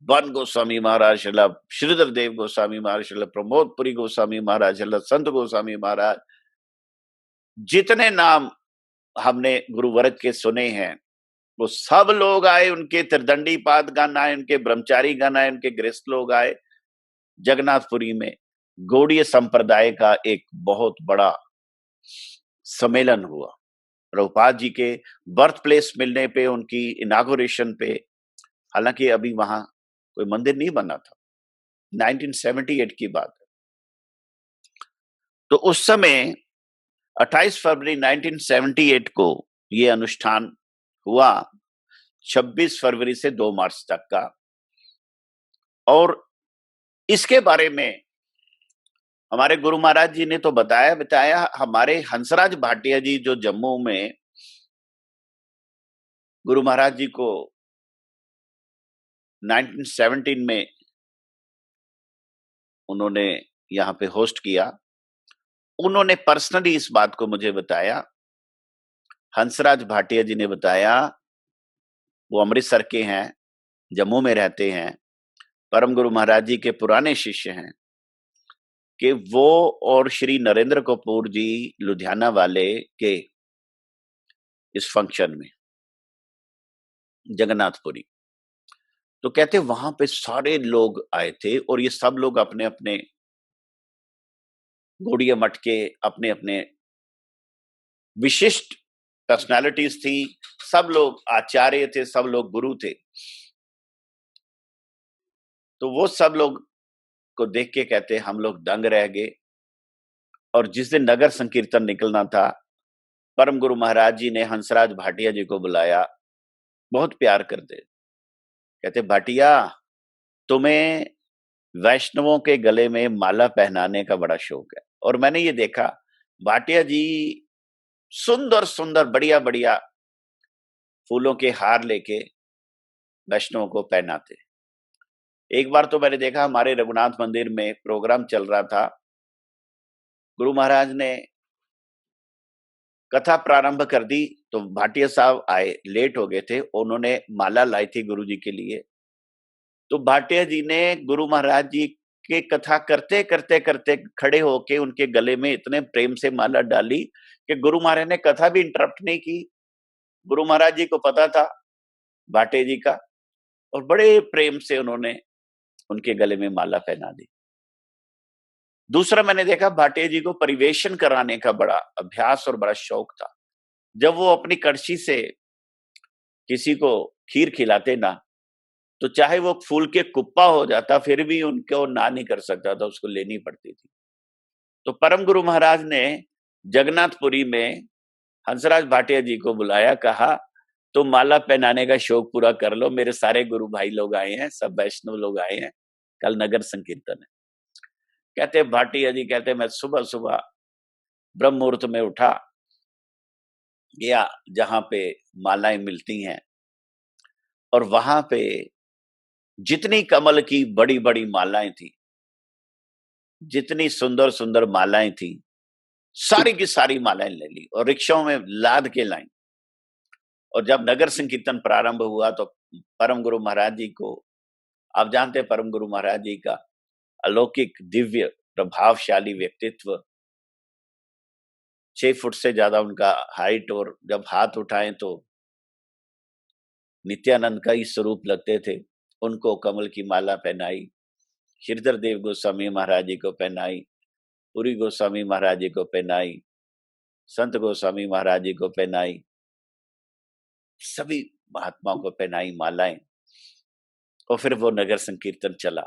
बन गोस्वामी महाराज, श्रीला श्रीधर देव गोस्वामी महाराज, श्रीला प्रमोदपुरी गोस्वामी महाराज, श्रीला संत गोस्वामी महाराज, जितने नाम हमने गुरुवरद के सुने हैं, वो सब लोग आए। उनके त्रिदंडी पाद गण आए, उनके ब्रह्मचारी गण आए, उनके गृहस्थ लोग आए। जगन्नाथपुरी में गौड़ीय संप्रदाय का एक बहुत बड़ा सम्मेलन हुआ। प्रभुपाद जी के बर्थ प्लेस मिलने पे, उनकी इनागुरेशन पे, हालांकि अभी वहां कोई मंदिर नहीं बना था, 1978 की बात है। तो उस समय 28 फरवरी 1978 को ये अनुष्ठान हुआ, 26 फरवरी से 2 मार्च तक का। और इसके बारे में हमारे गुरु महाराज जी ने तो बताया। हमारे हंसराज भाटिया जी जो जम्मू में गुरु महाराज जी को 1917 में उन्होंने यहाँ पे होस्ट किया, उन्होंने पर्सनली इस बात को मुझे बताया। हंसराज भाटिया जी ने बताया, वो अमृतसर के हैं, जम्मू में रहते हैं, परम गुरु महाराज जी के पुराने शिष्य हैं, कि वो और श्री नरेंद्र कपूर जी लुधियाना वाले के इस फंक्शन में जगन्नाथपुरी, तो कहते वहां पे सारे लोग आए थे, और ये सब लोग अपने अपने गौड़ीय मठ के अपने अपने विशिष्ट पर्सनालिटीज थी, सब लोग आचार्य थे, सब लोग गुरु थे। तो वो सब लोग को देख के कहते हम लोग दंग रह गए। और जिस दिन नगर संकीर्तन निकलना था, परम गुरु महाराज जी ने हंसराज भाटिया जी को बुलाया, बहुत प्यार करते, कहते भाटिया तुम्हें वैष्णवों के गले में माला पहनाने का बड़ा शौक है। और मैंने ये देखा, भाटिया जी सुंदर सुंदर बढ़िया बढ़िया फूलों के हार लेके वैष्णवों को पहनाते। एक बार तो मैंने देखा, हमारे रघुनाथ मंदिर में प्रोग्राम चल रहा था, गुरु महाराज ने कथा प्रारंभ कर दी, तो भाटिया साहब आए, लेट हो गए थे, उन्होंने माला लाई थी गुरु जी के लिए। तो भाटिया जी ने गुरु महाराज जी के कथा करते करते करते खड़े होके उनके गले में इतने प्रेम से माला डाली कि गुरु महाराज ने कथा भी इंटरप्ट नहीं की। गुरु महाराज जी को पता था भाटिया जी का, और बड़े प्रेम से उन्होंने उनके गले में माला पहना दी। दूसरा मैंने देखा, भाटिया जी को परिवेशन कराने का बड़ा अभ्यास और बड़ा शौक था। जब वो अपनी कड़छी से किसी को खीर खिलाते ना, तो चाहे वो फूल के कुप्पा हो जाता, फिर भी उनको ना नहीं कर सकता था, उसको लेनी पड़ती थी। तो परम गुरु महाराज ने जगन्नाथपुरी में हंसराज भाटिया जी को बुलाया, कहा तुम माला पहनाने का शौक पूरा कर लो, मेरे सारे गुरु भाई लोग आए हैं, सब वैष्णव लोग आए हैं, कल नगर संकीर्तन है। कहते भाटिया जी कहते मैं सुबह सुबह ब्रह्म मुहूर्त में उठा, गया जहां पे मालाएं मिलती हैं, और वहां पे जितनी कमल की बड़ी बड़ी मालाएं थी, जितनी सुंदर सुंदर मालाएं थी, सारी की सारी मालाएं ले ली और रिक्शाओं में लाद के लाई। और जब नगर संकीर्तन प्रारंभ हुआ, तो परम गुरु महाराज जी को, आप जानते हैं परम गुरु महाराज जी का अलौकिक दिव्य प्रभावशाली व्यक्तित्व, 6 फुट से ज्यादा उनका हाइट, और जब हाथ उठाएं तो नित्यानंद का ही स्वरूप लगते थे। उनको कमल की माला पहनाई, श्रीधर देव गोस्वामी महाराज जी को पहनाई, पुरी गोस्वामी महाराज जी को पहनाई, संत गोस्वामी महाराज जी को पहनाई, सभी महात्माओं को पहनाई मालाएं। और फिर वो नगर संकीर्तन चला।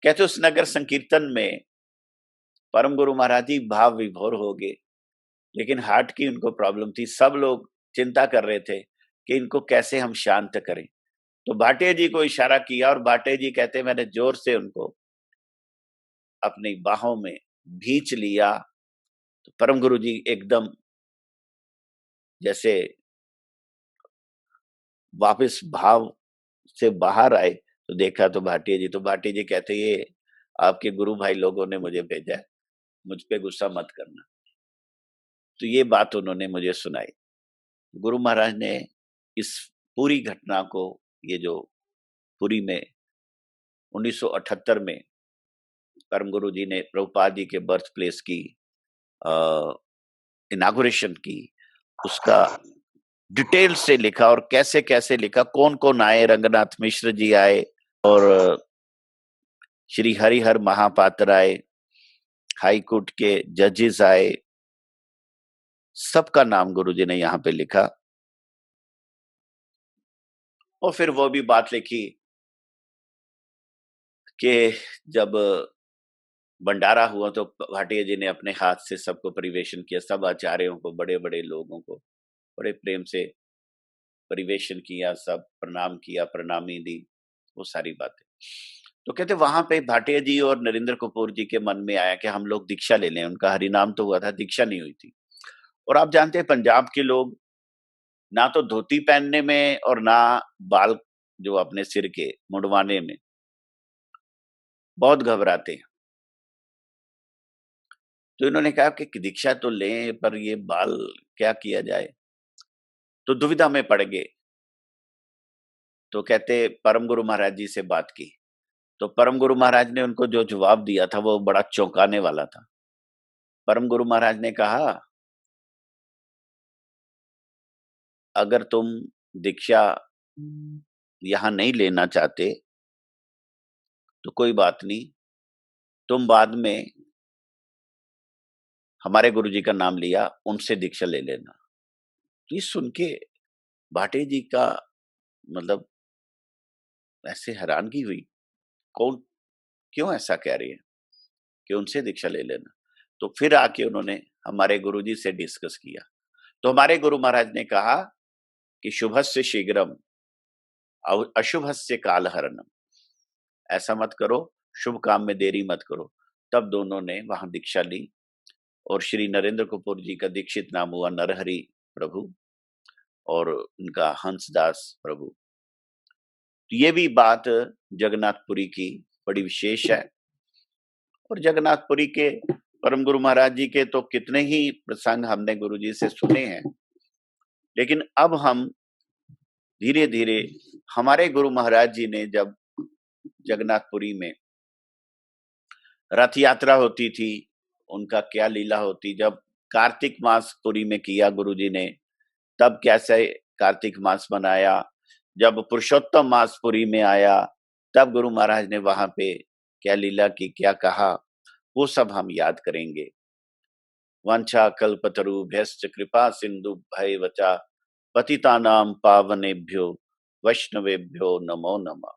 कहते उस नगर संकीर्तन में परम गुरु महाराज जी भाव विभोर हो गए, लेकिन हार्ट की उनको प्रॉब्लम थी। सब लोग चिंता कर रहे थे कि इनको कैसे हम शांत करें। तो भाटिया जी को इशारा किया और भाटिया जी कहते मैंने जोर से उनको अपनी बाहों में भींच लिया। तो परम गुरु जी एकदम जैसे वापस भाव से बाहर आए, तो देखा तो भाटिया जी, कहते ये आपके गुरु भाई लोगों ने मुझे भेजा है, मुझ पे गुस्सा मत करना। तो ये बात उन्होंने मुझे सुनाई। गुरु महाराज ने इस पूरी घटना को, ये जो पुरी में 1978 में परम गुरु जी ने प्रभुपाद जी के बर्थ प्लेस की इनागुरेशन की, उसका डिटेल से लिखा और कैसे कैसे लिखा, कौन कौन आए, रंगनाथ मिश्र जी आए और श्री हरिहर महापात्र आए, हाई कोर्ट के जजेस आए, सबका नाम गुरुजी ने यहाँ पे लिखा। और फिर वो भी बात लिखी कि जब भंडारा हुआ तो भाटिया जी ने अपने हाथ से सबको परिवेशन किया, सब आचार्यों को, बड़े बड़े लोगों को बड़े प्रेम से परिवेशन किया, सब प्रणाम किया, प्रणामी दी, वो सारी बातें। तो कहते वहां पे भाटिया जी और नरेंद्र कपूर जी के मन में आया कि हम लोग दीक्षा ले लें। उनका हरिनाम तो हुआ था, दीक्षा नहीं हुई थी। और आप जानते हैं पंजाब के लोग ना तो धोती पहनने में और ना बाल जो अपने सिर के मुंडवाने में बहुत घबराते हैं। तो इन्होंने कहा कि दीक्षा तो लें, पर ये बाल क्या किया जाए, तो दुविधा में पड़ गए। तो कहते परम गुरु महाराज जी से बात की, तो परम गुरु महाराज ने उनको जो जवाब दिया था वो बड़ा चौंकाने वाला था। परम गुरु महाराज ने कहा, अगर तुम दीक्षा यहां नहीं लेना चाहते तो कोई बात नहीं, तुम बाद में हमारे गुरुजी का नाम लिया, उनसे दीक्षा ले लेना। तो ये सुन के भाटे जी का मतलब ऐसे हैरानगी हुई, कौन, क्यों ऐसा कह रही है कि उनसे दीक्षा ले लेना। तो फिर आके उन्होंने हमारे गुरुजी से डिस्कस किया। तो हमारे गुरु महाराज ने कहा कि शुभस्य शीघ्रम अशुभस्य कालहरणम, ऐसा मत करो, शुभ काम में देरी मत करो। तब दोनों ने वहां दीक्षा ली और श्री नरेंद्र कपूर जी का दीक्षित नाम हुआ नरहरि प्रभु और उनका हंसदास प्रभु। तो ये भी बात जगन्नाथपुरी की बड़ी विशेष है। और जगन्नाथपुरी के परम गुरु महाराज जी के तो कितने ही प्रसंग हमने गुरु जी से सुने हैं, लेकिन अब हम धीरे धीरे हमारे गुरु महाराज जी ने जब जगन्नाथपुरी में रथ यात्रा होती थी, उनका क्या लीला होती, जब कार्तिक मास पुरी में किया गुरु जी ने, तब कैसे कार्तिक मास मनाया, जब पुरुषोत्तम मास पुरी में आया तब गुरु महाराज ने वहां पे क्या लीला की, क्या कहा, वो सब हम याद करेंगे। वंशा कल्पतरुभ्यश्च कृपा सिंधु भय वचा पतितानां पावनेभ्यो वैष्णवेभ्यो नमो नमः।